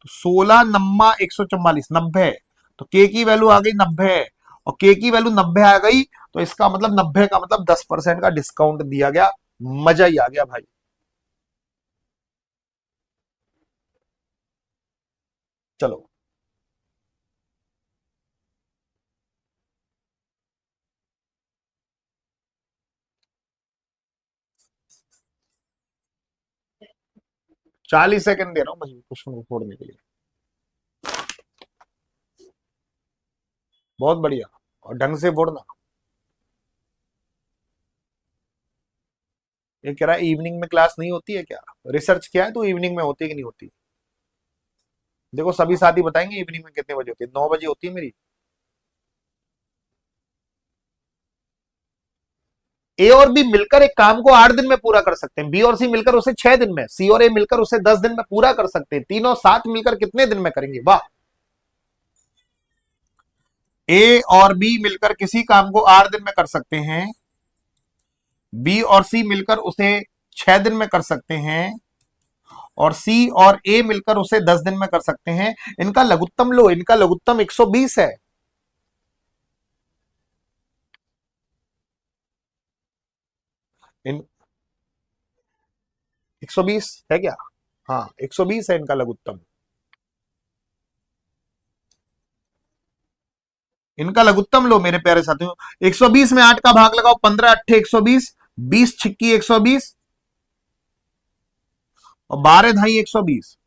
A: तो 16 नम्मा 144, 90। तो के की वैल्यू आ गई 90, और के की वैल्यू 90 आ गई तो इसका मतलब 90 का मतलब 10% का डिस्काउंट दिया गया। मजा ही आ गया भाई। चलो 40 सेकंड दे रहा हूं बस क्वेश्चन को फोड़ने के लिए। बहुत बढ़िया, और ढंग से फोड़ना। ये कह रहा है इवनिंग में क्लास नहीं होती है क्या? रिसर्च किया है तो इवनिंग में होती है कि नहीं होती? देखो सभी साथी बताएंगे इवनिंग में कितने बजे होती है। 9 बजे होती है मेरी। ए और बी मिलकर एक काम को 8 दिन में पूरा कर सकते हैं, बी और सी मिलकर उसे 6 दिन में, सी और ए मिलकर उसे 10 दिन में पूरा कर सकते हैं, तीनों साथ मिलकर कितने दिन में करेंगे? वाह। ए और बी मिलकर किसी काम को 8 दिन में कर सकते हैं, बी और सी मिलकर उसे 6 दिन में कर सकते हैं, और सी और ए मिलकर उसे 10 दिन में कर सकते हैं। इनका लघुत्तम लो, इनका लघुत्तम 120 है। इन 120 है क्या? हाँ, 120 है इनका लघुत्तम। इनका लघुत्तम लो मेरे प्यारे साथियों। 120 में 8 का भाग लगाओ, 15 अट्ठे 120, 20 छिक्की 120 और 12 धाई 120।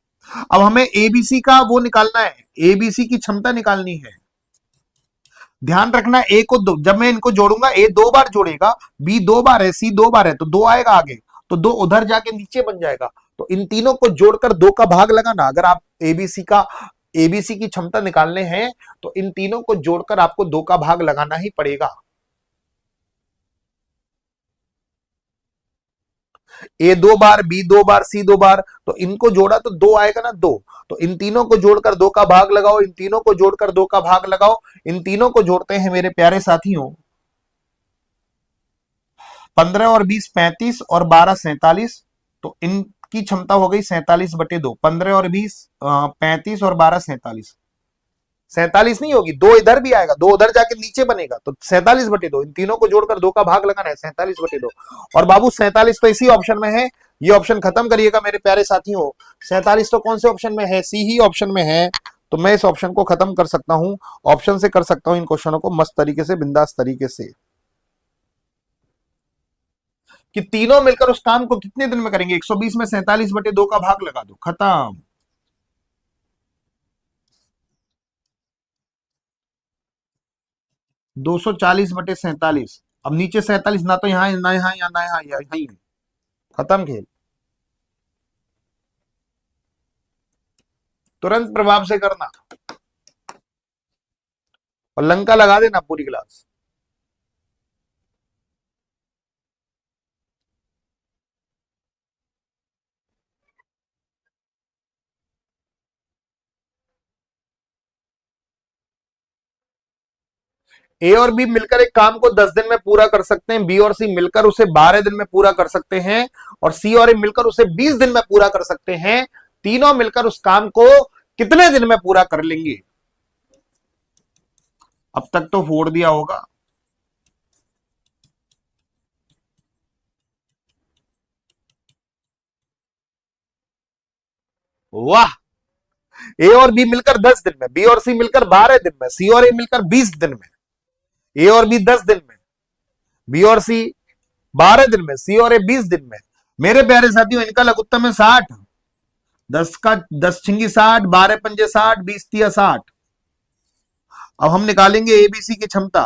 A: अब हमें एबीसी का वो निकालना है, एबीसी की क्षमता निकालनी है। ध्यान रखना, ए को दो, जब मैं इनको जोड़ूंगा, ए 2 बार जोड़ेगा, बी 2 बार है, सी 2 बार है, तो 2 आएगा आगे, तो 2 उधर जाके नीचे बन जाएगा। तो इन तीनों को जोड़कर 2 का भाग लगाना। अगर आप एबीसी की क्षमता निकालने हैं तो इन तीनों को जोड़कर आपको 2 का भाग लगाना ही पड़ेगा। ए 2 बार, बी 2 बार, सी 2 बार, तो इनको जोड़ा तो 2 आएगा ना, 2। तो इन तीनों को जोड़कर 2 का भाग लगाओ, इन तीनों को जोड़कर 2 का भाग लगाओ। इन तीनों को जोड़ते हैं मेरे प्यारे साथियों, 15 और 20 35 और 12 47। तो इनकी क्षमता हो गई 47/2। 15 और 20 35 और 12 47। 47 नहीं होगी, 2 इधर भी आएगा, 2 उधर जाके नीचे बनेगा, तो 47/2। इन तीनों को जोड़कर 2 का भाग लगाना है, 47/2। और बाबू 47 तो इसी ऑप्शन में है, ये ऑप्शन खत्म करिएगा मेरे प्यारे साथियों। 47 तो कौन से ऑप्शन में है? सी ही ऑप्शन में है। तो मैं इस ऑप्शन को खत्म कर सकता हूं, ऑप्शन से कर सकता हूं इन क्वेश्चनों को मस्त तरीके से, बिंदास तरीके से। कि तीनों मिलकर उस काम को कितने दिन में करेंगे? 120 में 47/2 का भाग लगा दो, खत्म। 240/47। अब नीचे 47 ना तो यहां ना यहां या ना यहां, यहीं है। खत्म खेल। तुरंत प्रभाव से करना और लंका लगा देना पूरी क्लास। ए और बी मिलकर एक काम को 10 दिन में पूरा कर सकते हैं, बी और सी मिलकर उसे 12 दिन में पूरा कर सकते हैं, और सी और ए मिलकर उसे 20 दिन में पूरा कर सकते हैं। तीनों मिलकर उस काम को कितने दिन में पूरा कर लेंगे? अब तक तो फोड़ दिया होगा। वाह! ए और बी मिलकर 10 दिन में, बी और सी मिलकर 12 दिन में, सी और ए मिलकर 20 दिन में, ए और बी 10 दिन में, बी और सी 12 दिन में, सी और ए 20 दिन में। मेरे प्यारे साथियों, इनका लघुत्तम है 60। 10 छिंगी 60, 12 पंजे 60, 20 तिया 60। अब हम निकालेंगे एबीसी की क्षमता।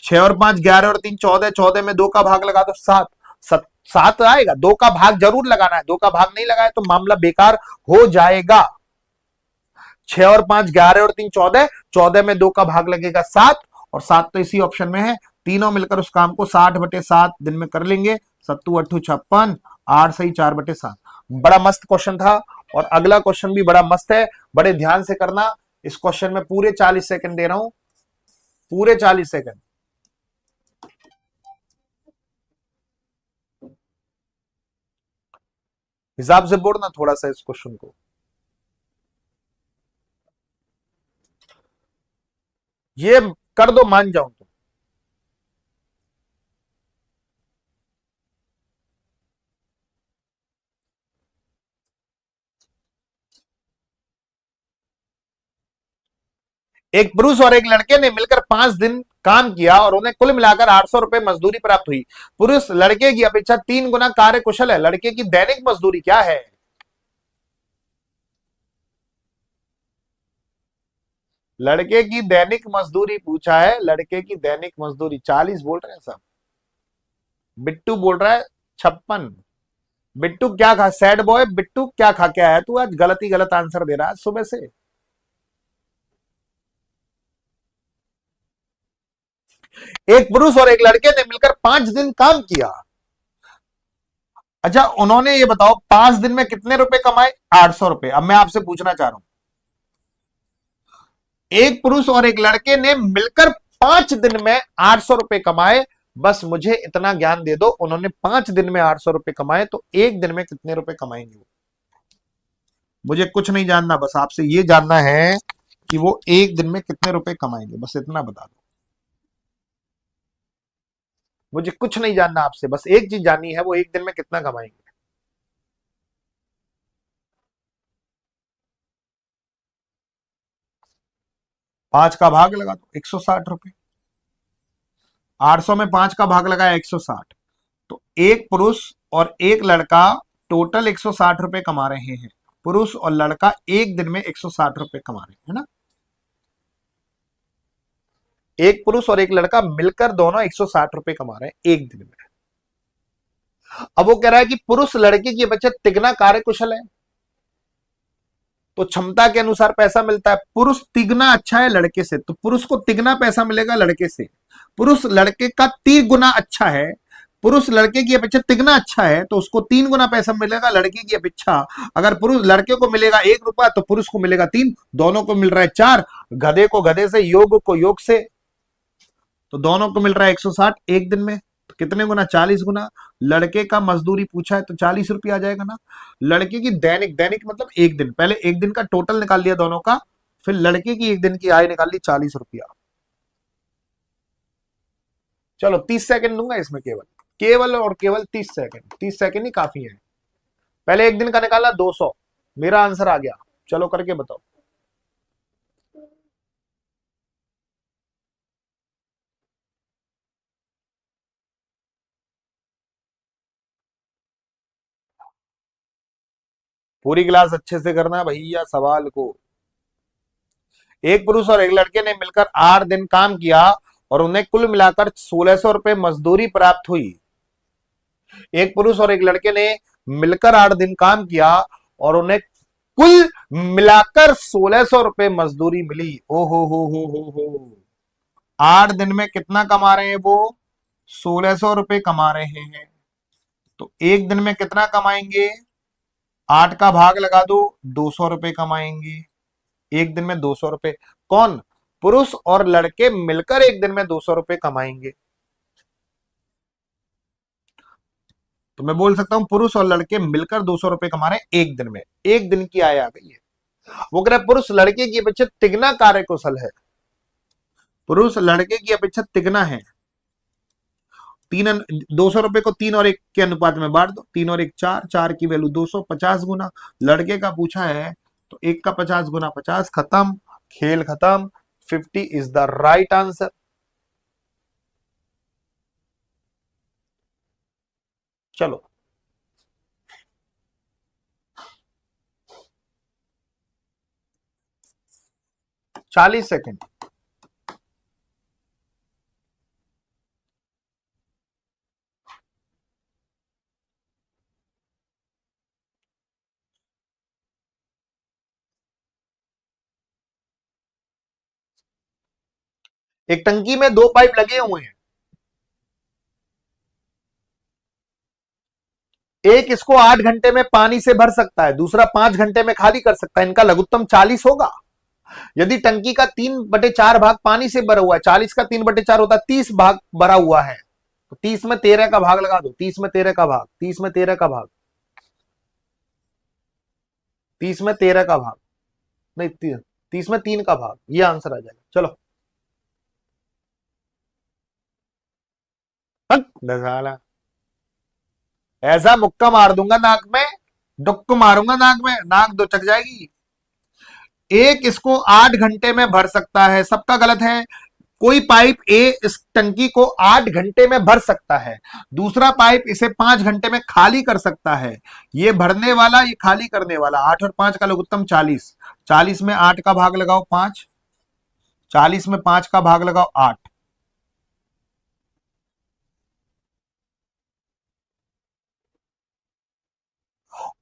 A: 6 और 5 11 और 3 14, 14 में 2 का भाग लगा दो, 7। 7 आएगा, 2 का भाग जरूर लगाना है, 2 का भाग नहीं लगाए तो मामला बेकार हो जाएगा। 6 और 5 11 और 3 14, 14 में 2 का भाग लगेगा 7, और 7 तो इसी ऑप्शन में है। तीनों मिलकर उस काम को 60/7 दिन में कर लेंगे। 7 8 56, 8 सही 4/7। बड़ा मस्त क्वेश्चन था, और अगला क्वेश्चन भी बड़ा मस्त है, बड़े ध्यान से करना। इस क्वेश्चन में पूरे 40 सेकंड दे रहा हूं, पूरे 40 सेकंड। हिसाब से बोलना थोड़ा सा इस क्वेश्चन को। ये कर दो, मान जाऊं तो। एक पुरुष और एक लड़के ने मिलकर 5 दिन काम किया और उन्हें कुल मिलाकर 800 रुपए मजदूरी प्राप्त हुई। पुरुष लड़के की अपेक्षा 3 गुना कार्य कुशल है। लड़के की दैनिक मजदूरी क्या है? लड़के की दैनिक मजदूरी पूछा है, लड़के की दैनिक मजदूरी 40 बोल रहे हैं सब। बिट्टू बोल रहा है 56। बिट्टू क्या खा, सैड बॉय बिट्टू क्या खा के आया तू? आज गलत ही गलत आंसर दे रहा है सुबह से। एक पुरुष और एक लड़के ने मिलकर 5 दिन काम किया। अच्छा, उन्होंने ये बताओ 5 दिन में कितने रुपए कमाए? 800 रुपए। अब मैं आपसे पूछना चाह रहा हूं, एक पुरुष और एक लड़के ने मिलकर 5 दिन में 800 रुपए कमाए, बस मुझे इतना ज्ञान दे दो, उन्होंने 5 दिन में 800 रुपए कमाए, तो एक दिन में कितने रुपए कमाएंगे वो? मुझे कुछ नहीं जानना, बस आपसे ये जानना है कि वो एक दिन में कितने रुपए कमाएंगे, बस इतना बता दो। मुझे कुछ नहीं जानना आपसे, बस एक चीज जाननी है, वो एक दिन में कितना कमाएंगे। 5 का भाग लगा दो, 160 रुपए। 800 में 5 का भाग लगाया, 160। तो एक पुरुष और एक लड़का टोटल 160 रुपए कमा रहे हैं। पुरुष और लड़का एक दिन में 160 रुपए कमा रहे हैं, है ना। एक पुरुष और एक लड़का मिलकर दोनों 160 रुपए कमा रहे हैं एक दिन में। अब वो कह रहा है कि पुरुष लड़के की बचत तिगना कार्य कुशल है, तो क्षमता के अनुसार पैसा मिलता है। पुरुष तिगना अच्छा है लड़के से, तो पुरुष को तिगना पैसा मिलेगा लड़के से। पुरुष लड़के का 3 गुना अच्छा है, पुरुष लड़के की अपेक्षा तिगना अच्छा है, तो उसको 3 गुना पैसा मिलेगा लड़के की अपेक्षा। अगर पुरुष लड़के को मिलेगा 1 रुपया, तो पुरुष को मिलेगा 3, दोनों को मिल रहा है 4। गधे को गधे से, योग को योग से, तो दोनों को मिल रहा है 160 एक दिन में। तो कितने गुना? 40 गुना। लड़के का मजदूरी पूछा है तो 40 रुपया आ जाएगा ना। लड़के की दैनिक, दैनिक मतलब एक दिन, पहले एक दिन का टोटल निकाल लिया दोनों का, फिर लड़के की एक दिन की आय निकाल ली 40 रुपया। चलो 30 सेकंड दूंगा इसमें, केवल केवल और केवल 30 सेकंड, 30 सेकंड ही काफी है। पहले एक दिन का निकाला 200, मेरा आंसर आ गया। चलो करके बताओ। पूरी क्लास अच्छे से करना भैया सवाल को। एक पुरुष और एक लड़के ने मिलकर 8 दिन काम किया और उन्हें कुल मिलाकर 1600 रुपए मजदूरी प्राप्त हुई। एक पुरुष और एक लड़के ने मिलकर 8 दिन काम किया और उन्हें कुल मिलाकर 1600 रुपए मजदूरी मिली। ओ हो। 8 दिन में कितना कमा रहे हैं वो? 1600 रुपए कमा रहे हैं। तो एक दिन में कितना कमाएंगे? 8 का भाग लगा दो, 200 रुपए कमाएंगे एक दिन में। 200 रुपए। कौन? पुरुष और लड़के मिलकर एक दिन में 200 रुपए कमाएंगे। तो मैं बोल सकता हूं पुरुष और लड़के मिलकर 200 रुपए कमा रहे हैं एक दिन में। एक दिन की आय आ गई है। वो कह रहा है पुरुष लड़के की अपेक्षा तिगना कार्य कुशल है। पुरुष लड़के की अपेक्षा तिगना है। 200 रुपए को 3 और 1 के अनुपात में बांट दो। 3 और 1 4, 4 की वैल्यू 200, 50 गुना। लड़के का पूछा है तो 1 का 50 गुना 50, खत्म, खेल खत्म। 50 इज द राइट आंसर। चलो 40 सेकंड। एक टंकी में 2 पाइप लगे हुए हैं, एक इसको 8 घंटे में पानी से भर सकता है, दूसरा 5 घंटे में खाली कर सकता है। इनका लघुत्तम 40 होगा। यदि टंकी का 3/4 भाग पानी से भरा हुआ है, 40 का 3/4 होता है, 30 भाग भरा हुआ है, तो 30 में 13 का भाग लगा दो। 30 में 13 का भाग, 30 में 13 का भाग, 30 में 13 का भाग, नहीं 30 में 3 का भाग, ये आंसर आ जाएगा। चलो साला ऐसा मुक्का मार दूंगा नाक में, डुक्क मारूंगा नाक में, नाक दो चक जाएगी। एक इसको 8 घंटे में भर सकता है, सबका गलत है। कोई पाइप ए इस टंकी को 8 घंटे में भर सकता है, दूसरा पाइप इसे 5 घंटे में खाली कर सकता है। ये भरने वाला, ये खाली करने वाला। 8 और 5 का लघुत्तम 40। 40 में 8 का भाग लगाओ 5, 40 में 5 का भाग लगाओ 8।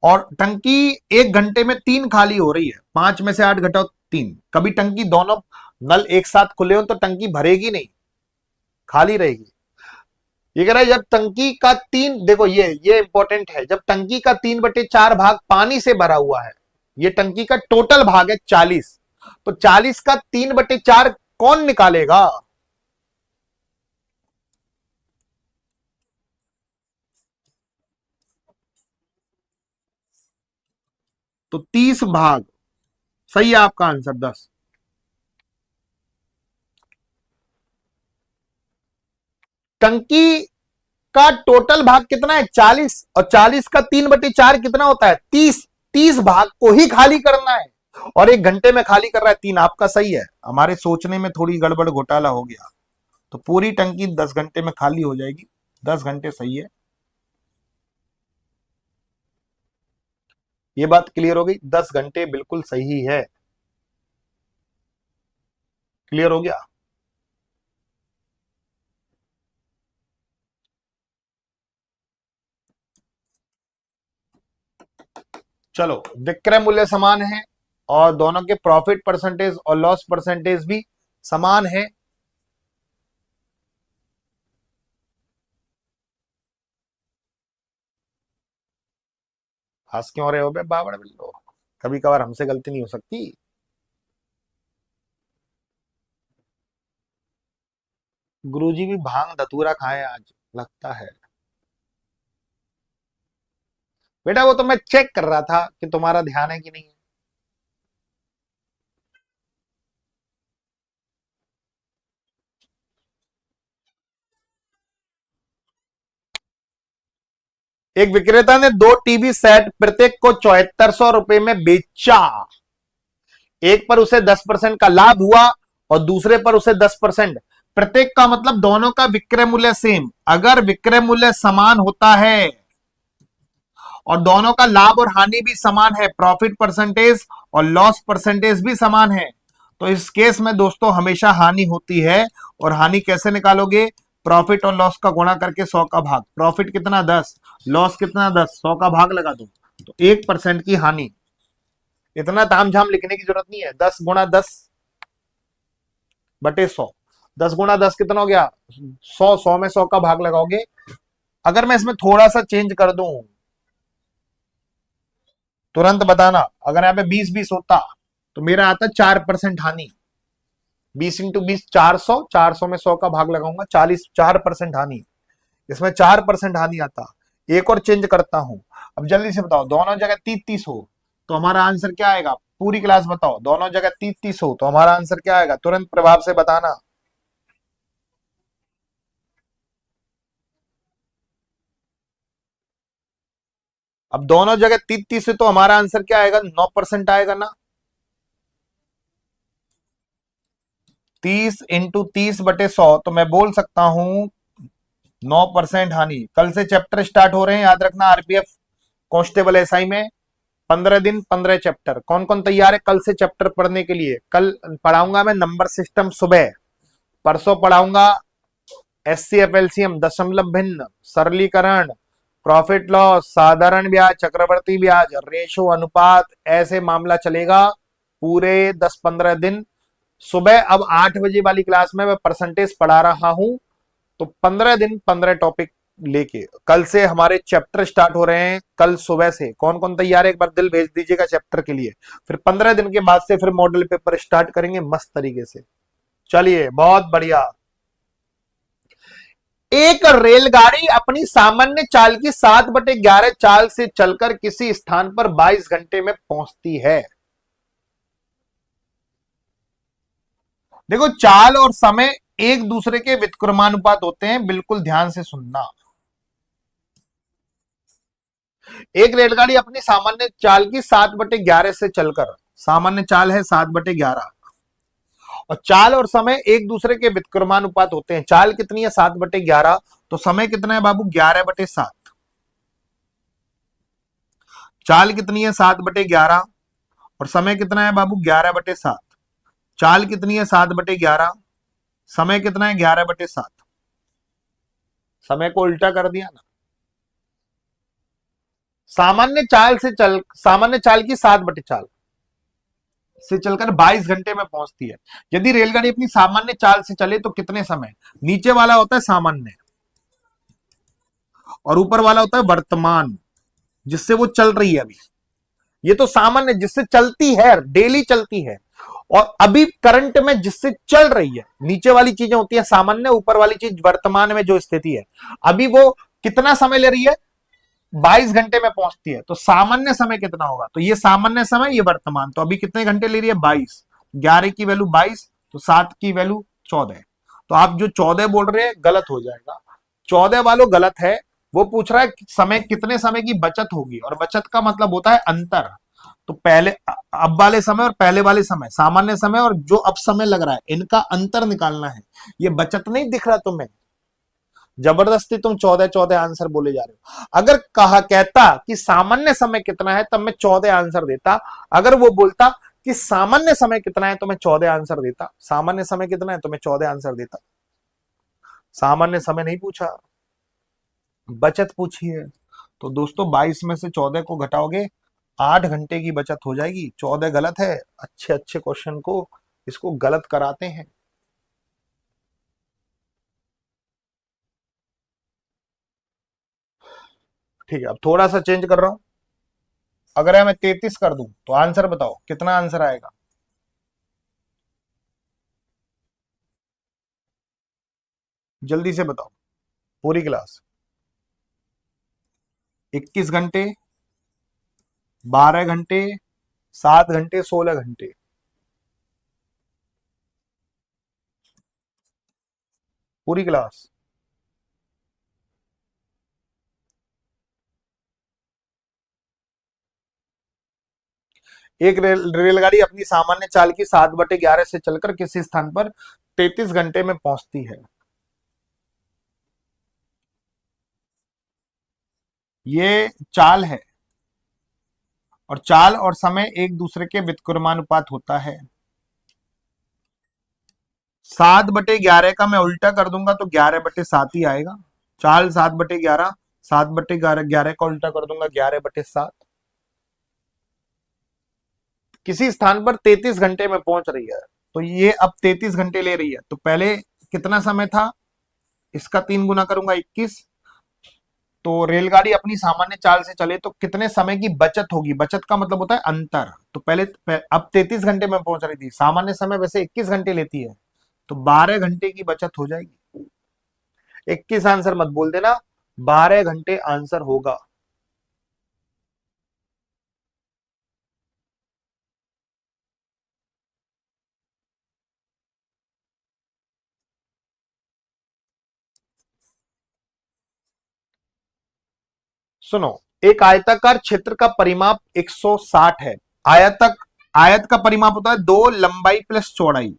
A: और टंकी 1 घंटे में 3 खाली हो रही है। 5 में से 8 घटाओ 3। कभी टंकी दोनों नल एक साथ खुले हो तो टंकी भरेगी नहीं, खाली रहेगी। ये कह रहा है जब टंकी का 3, देखो ये इंपॉर्टेंट है, जब टंकी का 3/4 भाग पानी से भरा हुआ है, ये टंकी का टोटल भाग है 40, तो 40 का 3/4 कौन निकालेगा? तो 30 भाग, सही है आपका आंसर 10। टंकी का टोटल भाग कितना है 40, और 40 का 3/4 कितना होता है 30। 30 भाग को ही खाली करना है और 1 घंटे में खाली कर रहा है 3। आपका सही है, हमारे सोचने में थोड़ी गड़बड़ घोटाला हो गया। तो पूरी टंकी 10 घंटे में खाली हो जाएगी, 10 घंटे सही है। ये बात क्लियर हो गई, 10 घंटे बिल्कुल सही है। क्लियर हो गया। चलो, विक्रय मूल्य समान है और दोनों के प्रॉफिट परसेंटेज और लॉस परसेंटेज भी समान है। हंस क्यों रहे हो बे बावड़ बिल्लो, कभी कभार हमसे गलती नहीं हो सकती। गुरुजी भी भांग धतूरा खाए आज लगता है। बेटा वो तो मैं चेक कर रहा था कि तुम्हारा ध्यान है कि नहीं है। एक विक्रेता ने 2 टीवी सेट प्रत्येक को 7400 रुपए में बेचा। एक पर उसे 10% का लाभ हुआ और दूसरे पर उसे 10%। प्रत्येक का मतलब दोनों का विक्रय मूल्य सेम। अगर विक्रय मूल्य समान होता है और दोनों का लाभ और हानि भी समान है, प्रॉफिट परसेंटेज और लॉस परसेंटेज भी समान है, तो इस केस में दोस्तों हमेशा हानि होती है। और हानि कैसे निकालोगे, प्रॉफिट और लॉस का गुणा करके 100 का भाग। प्रॉफिट कितना 10, लॉस कितना 10, 100 का भाग लगा दो तो 1% की हानि। इतना तामझाम लिखने की जरूरत नहीं है। 10 गुणा 10 बटे 100, 10 गुणा 10 कितना हो गया 100, 100 में 100 का भाग लगाओगे। अगर मैं इसमें थोड़ा सा चेंज कर दूं, तुरंत बताना, अगर यहाँ पे 20-20 होता तो मेरा आता 4% हानि। 20 इंटू 20 400, 400 में 100 का भाग लगाऊंगा 40, 4% हानि। इसमें 4% हानि आता। एक और चेंज करता हूं, अब जल्दी से बताओ, दोनों जगह 30-30 हो तो हमारा आंसर क्या आएगा। पूरी क्लास बताओ, दोनों जगह 30-30 हो तो हमारा आंसर क्या आएगा, तुरंत प्रभाव से बताना। अब दोनों जगह 30-30 है तो हमारा आंसर क्या आएगा, 9% आएगा ना। 30 इंटू 30/100 तो मैं बोल सकता हूं 9% हानि। कल से चैप्टर स्टार्ट हो रहे हैं, याद रखना, आरपीएफ कांस्टेबल एसआई में 15 दिन 15 चैप्टर। कौन कौन तैयार है कल से चैप्टर पढ़ने के लिए। कल पढ़ाऊंगा मैं नंबर सिस्टम सुबह, परसों पढ़ाऊंगा एचसीएफ एलसीएम, दशमलव भिन्न, सरलीकरण, प्रॉफिट लॉस, साधारण ब्याज, चक्रवर्ती ब्याज, रेशो, अनुपात, ऐसे मामला चलेगा पूरे 10-15 दिन। सुबह अब 8 बजे वाली क्लास में मैं परसेंटेज पढ़ा रहा हूं, तो 15 दिन 15 टॉपिक लेके कल से हमारे चैप्टर स्टार्ट हो रहे हैं। कल सुबह से कौन कौन तैयार है एक बार दिल भेज दीजिएगा चैप्टर के लिए। फिर 15 दिन के बाद से फिर मॉडल पेपर स्टार्ट करेंगे मस्त तरीके से। चलिए बहुत बढ़िया। एक रेलगाड़ी अपनी सामान्य चाल की 7/11 चाल से चलकर किसी स्थान पर 22 घंटे में पहुंचती है। देखो, चाल और समय एक दूसरे के व्युत्क्रमानुपात होते हैं, बिल्कुल ध्यान से सुनना। एक रेलगाड़ी अपनी सामान्य चाल की 7/11 से चलकर, सामान्य चाल है 7/11, और चाल और समय एक दूसरे के व्युत्क्रमानुपात होते हैं। चाल कितनी है 7/11, तो समय कितना है बाबू 11/7। चाल कितनी है 7/11 और समय कितना है बाबू 11/7। चाल कितनी है 7/11, समय कितना है 11/7। समय को उल्टा कर दिया ना। सामान्य चाल की 7/4 से चलकर 22 घंटे में पहुंचती है। यदि रेलगाड़ी अपनी सामान्य चाल से चले तो कितने समय, नीचे वाला होता है सामान्य और ऊपर वाला होता है वर्तमान, जिससे वो चल रही है अभी। ये तो सामान्य जिससे चलती है, डेली चलती है, और अभी करंट में जिससे चल रही है। नीचे वाली चीजें होती है सामान्य, ऊपर वाली चीज वर्तमान में जो स्थिति है। अभी वो कितना समय ले रही है, 22 घंटे में पहुंचती है, तो सामान्य समय कितना होगा? तो ये सामान्य समय, ये वर्तमान, तो अभी कितने घंटे ले रही है? 22। 11 की वैल्यू 22, तो 7 की वैल्यू 14। तो आप जो 14 बोल रहे हैं गलत हो जाएगा, 14 वालों गलत है। वो पूछ रहा है समय, कितने समय की बचत होगी, और बचत का मतलब होता है अंतर। तो पहले अब वाले समय और पहले वाले समय, सामान्य समय और जो अब समय लग रहा है, इनका अंतर निकालना है। ये बचत नहीं दिख रहा तुम्हें? जबरदस्ती तुम 14 आंसर बोले जा रहे हो। अगर कहा कहता कि सामान्य समय कितना है, तब मैं 14 आंसर देता। अगर वो बोलता कि सामान्य समय कितना है, तो मैं 14 आंसर देता। सामान्य समय कितना है, तो मैं 14 आंसर देता। सामान्य समय नहीं पूछा, बचत पूछी है। तो दोस्तों 22 में से 14 को घटाओगे, 8 घंटे की बचत हो जाएगी। 14 गलत है। अच्छे अच्छे क्वेश्चन को इसको गलत कराते हैं। ठीक है, अब थोड़ा सा चेंज कर रहा हूं। अगर मैं 33 कर दूं तो आंसर बताओ कितना आंसर आएगा? जल्दी से बताओ पूरी क्लास। 21 घंटे, 12 घंटे, 7 घंटे, 16 घंटे। पूरी क्लास। एक रेलगाड़ी अपनी सामान्य चाल की 7/11 से चलकर किसी स्थान पर 33 घंटे में पहुंचती है। ये चाल है, और चाल और समय एक दूसरे के व्युत्क्रमानुपात होता है। 7/11 का मैं उल्टा कर दूंगा तो 11/7 ही आएगा। चाल 7/11, 7/11 का उल्टा कर दूंगा 11/7। किसी स्थान पर 33 घंटे में पहुंच रही है, तो ये अब 33 घंटे ले रही है। तो पहले कितना समय था, इसका 3 गुना करूंगा 21। तो रेलगाड़ी अपनी सामान्य चाल से चले तो कितने समय की बचत होगी? बचत का मतलब होता है अंतर। तो अब 33 घंटे में पहुंच रही थी, सामान्य समय वैसे 21 घंटे लेती है, तो 12 घंटे की बचत हो जाएगी। 21 आंसर मत बोल देना, 12 घंटे आंसर होगा। सुनो, एक आयताकार क्षेत्र का परिमाप 160 है। आयत का परिमाप होता है 2 लंबाई प्लस चौड़ाई।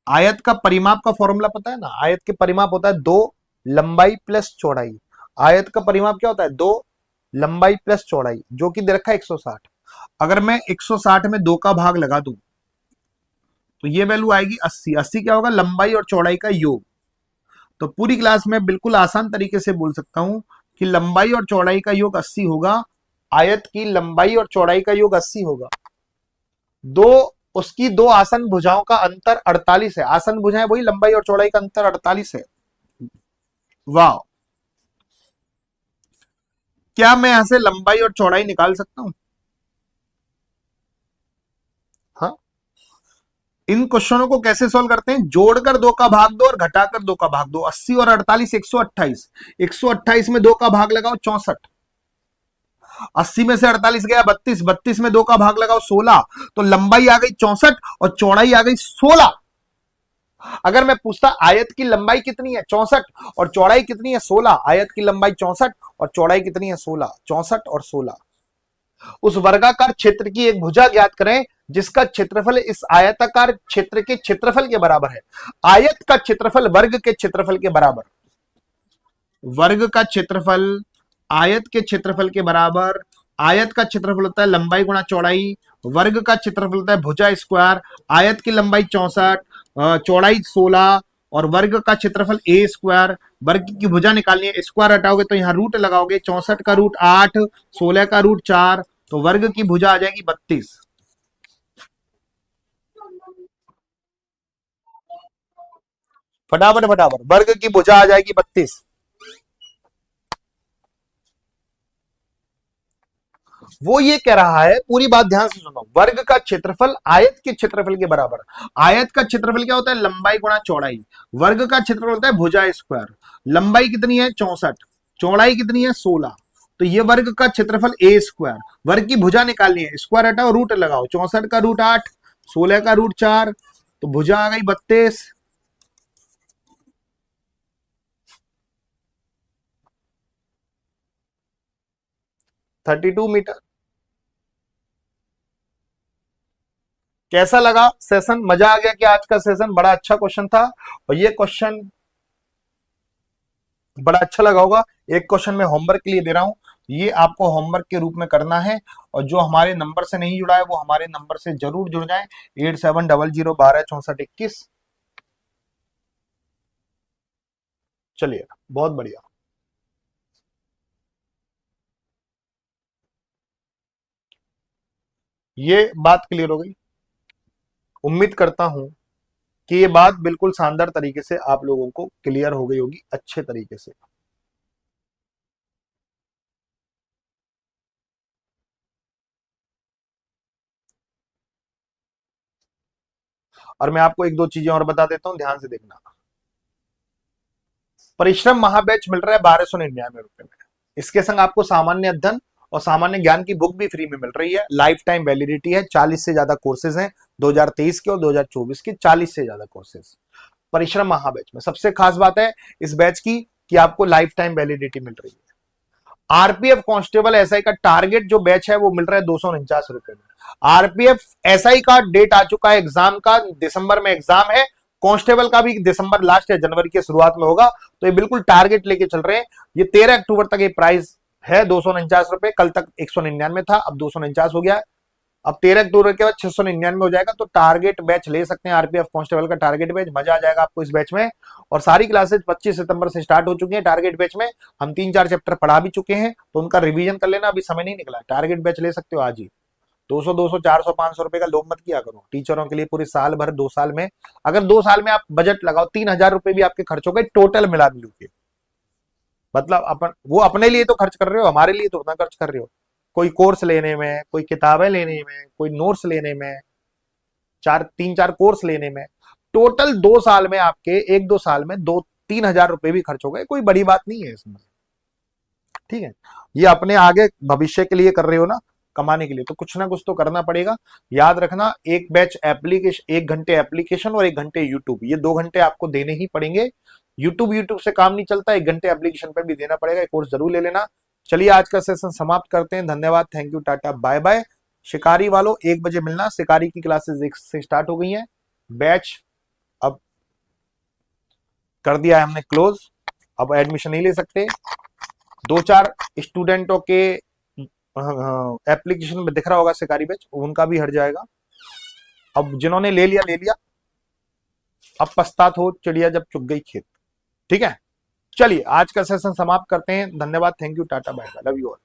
A: आयत का परिमाप का फॉर्मूला पता है ना? आयत के परिमाप होता है 2 लंबाई प्लस चौड़ाई। आयत का परिमाप क्या होता है? 2 लंबाई प्लस चौड़ाई, जो कि दे रखा है 160। अगर मैं 160 में 2 का भाग लगा दूं तो ये वैल्यू आएगी 80। 80 क्या होगा? लंबाई और चौड़ाई का योग। तो पूरी क्लास में बिल्कुल आसान तरीके से बोल सकता हूं कि लंबाई और चौड़ाई का योग 80 होगा। आयत की लंबाई और चौड़ाई का योग 80 होगा। दो उसकी दो आसन भुजाओं का अंतर 48 है। आसन भुजाएं वही, लंबाई और चौड़ाई का अंतर 48 है। वाह! क्या मैं यहां से लंबाई और चौड़ाई निकाल सकता हूं? हाँ। इन क्वेश्चनों को कैसे सॉल्व करते हैं? जोड़कर 2 का भाग दो और घटाकर 2 का भाग दो। 80 और 48 128। 128 में 2 का भाग लगाओ 64। 80 में से 48 गया 32। 32 में 2 का भाग लगाओ 16। तो लंबाई आ गई 64 और चौड़ाई आ गई 16। अगर मैं पूछता आयत की लंबाई कितनी है 64 और चौड़ाई कितनी है 16, आयत की लंबाई 64 और चौड़ाई कितनी है 16, 64 और 16। उस वर्गाकार क्षेत्र की एक भुजा ज्ञात करें जिसका क्षेत्रफल इस आयताकार क्षेत्र के क्षेत्रफल के बराबर है। आयत का क्षेत्रफल वर्ग के क्षेत्रफल के बराबर। वर्ग का क्षेत्रफल आयत के क्षेत्रफल के बराबर। आयत का क्षेत्रफल होता है लंबाई गुणा चौड़ाई, वर्ग का क्षेत्रफल होता है भुजा स्क्वायर। आयत की लंबाई 64, चौड़ाई 16 और वर्ग का क्षेत्रफल ए स्क्वायर। वर्ग की भुजा निकालनी है, स्क्वायर हटाओगे तो यहाँ रूट लगाओगे। 64 का रूट 8, 16 का रूट 4, तो वर्ग की भुजा आ जाएगी 32। फटाफट फटाफट, वर्ग की भुजा आ जाएगी 32। वो ये कह रहा है, पूरी बात ध्यान से सुनो, वर्ग का क्षेत्रफल आयत के क्षेत्रफल के बराबर। आयत का क्षेत्रफल क्या होता है? लंबाई गुणा चौड़ाई। वर्ग का क्षेत्रफल होता है भुजा स्क्वायर। लंबाई कितनी है? 64। चौड़ाई कितनी है 16, तो ये वर्ग का क्षेत्रफल ए स्क्वायर, वर्ग की भुजा निकालनी है, स्क्वायर हटाओ रूट लगाओ, 64 का रूट 8, 16 का रूट 4, तो भुजा आ गई 32, 32 मीटर। कैसा लगा सेशन? मजा आ गया कि आज का सेशन बड़ा अच्छा क्वेश्चन था, और ये क्वेश्चन बड़ा अच्छा लगा होगा। एक क्वेश्चन मैं होमवर्क के लिए दे रहा हूं, ये आपको होमवर्क के रूप में करना है, और जो हमारे नंबर से नहीं जुड़ा है वो हमारे नंबर से जरूर जुड़ जाए, 8700126421। चलिए, बहुत बढ़िया। ये बात क्लियर हो गई। उम्मीद करता हूं कि ये बात बिल्कुल शानदार तरीके से आप लोगों को क्लियर हो गई होगी, अच्छे तरीके से। और मैं आपको एक दो चीजें और बता देता हूं, ध्यान से देखना। परिश्रम महाबैच मिल रहा है 1299 रुपए में। इसके संग आपको सामान्य अध्ययन और सामान्य ज्ञान की बुक भी फ्री में मिल रही है। लाइफ टाइम वैलिडिटी है, 40 से ज्यादा कोर्सेज हैं 2023 के और 2024 के, 40 से ज्यादा कोर्सेज परिश्रम महाबैच में। सबसे खास बात है इस बैच की कि आपको लाइफ टाइम वैलिडिटी मिल रही है। आरपीएफ कांस्टेबल एसआई का टारगेट जो बैच है वो मिल रहा है 249 रुपए में। आरपीएफ एसआई का डेट आ चुका है एग्जाम का, दिसंबर में एग्जाम है। कांस्टेबल का भी दिसंबर लास्ट या जनवरी के शुरुआत में होगा, तो ये बिल्कुल टारगेट लेके चल रहे हैं। ये 13 अक्टूबर तक ये प्राइस है 249 रुपए, कल तक 199 था, अब 249 हो गया है। अब 13 अक्टूबर के बाद 699 हो जाएगा, तो टारगेट बैच ले सकते हैं आरपीएफ कांस्टेबल का टारगेट बैच। मजा आ जाएगा आपको इस बैच में, और सारी क्लासेस 25 सितंबर से स्टार्ट हो चुकी हैं। टारगेट बैच में हम 3-4 चैप्टर पढ़ा भी चुके हैं, तो उनका रिवीजन कर लेना, अभी समय नहीं निकला। टारगेट बैच ले सकते हो आज ही। 200 200 400 500 रुपए का लोभ मत किया करो टीचरों के लिए पूरे साल भर, 2 साल में। अगर 2 साल में आप बजट लगाओ, 3000 रुपए भी आपके खर्च हो गए टोटल मिला मिलू के। मतलब अपन वो अपने लिए तो खर्च कर रहे हो, हमारे लिए तो उतना खर्च कर रहे हो। कोई कोर्स लेने में, कोई किताबें लेने में, कोई नोट्स लेने में, 3-4 कोर्स लेने में, टोटल 2 साल में आपके, 1-2 साल में 2-3 हजार रुपए भी खर्च हो गए, कोई बड़ी बात नहीं है इसमें। ठीक है, ये अपने आगे भविष्य के लिए कर रहे हो ना, कमाने के लिए, तो कुछ ना कुछ तो करना पड़ेगा। याद रखना, एक बैच एप्लीकेशन, 1 घंटे एप्लीकेशन और 1 घंटे यूट्यूब, ये 2 घंटे आपको देने ही पड़ेंगे। यूट्यूब से काम नहीं चलता, 1 घंटे एप्लीकेशन पर भी देना पड़ेगा। कोर्स जरूर ले लेना। चलिए आज का सेशन समाप्त करते हैं। धन्यवाद, thank you, tata, bye bye. शिकारी वालों 1 बजे मिलना, शिकारी की क्लासेस 1 से स्टार्ट हो गई हैं। बैच अब कर दिया है हमने क्लोज, अब एडमिशन नहीं ले सकते। 2-4 स्टूडेंटों के एप्लीकेशन में दिख रहा होगा शिकारी बैच, उनका भी हट जाएगा। अब जिन्होंने ले लिया ले लिया, अब पछतात हो चिड़िया जब चुग गई खेत। ठीक है, चलिए आज का सेशन समाप्त करते हैं। धन्यवाद, thank you, tata, bye bye, love you all.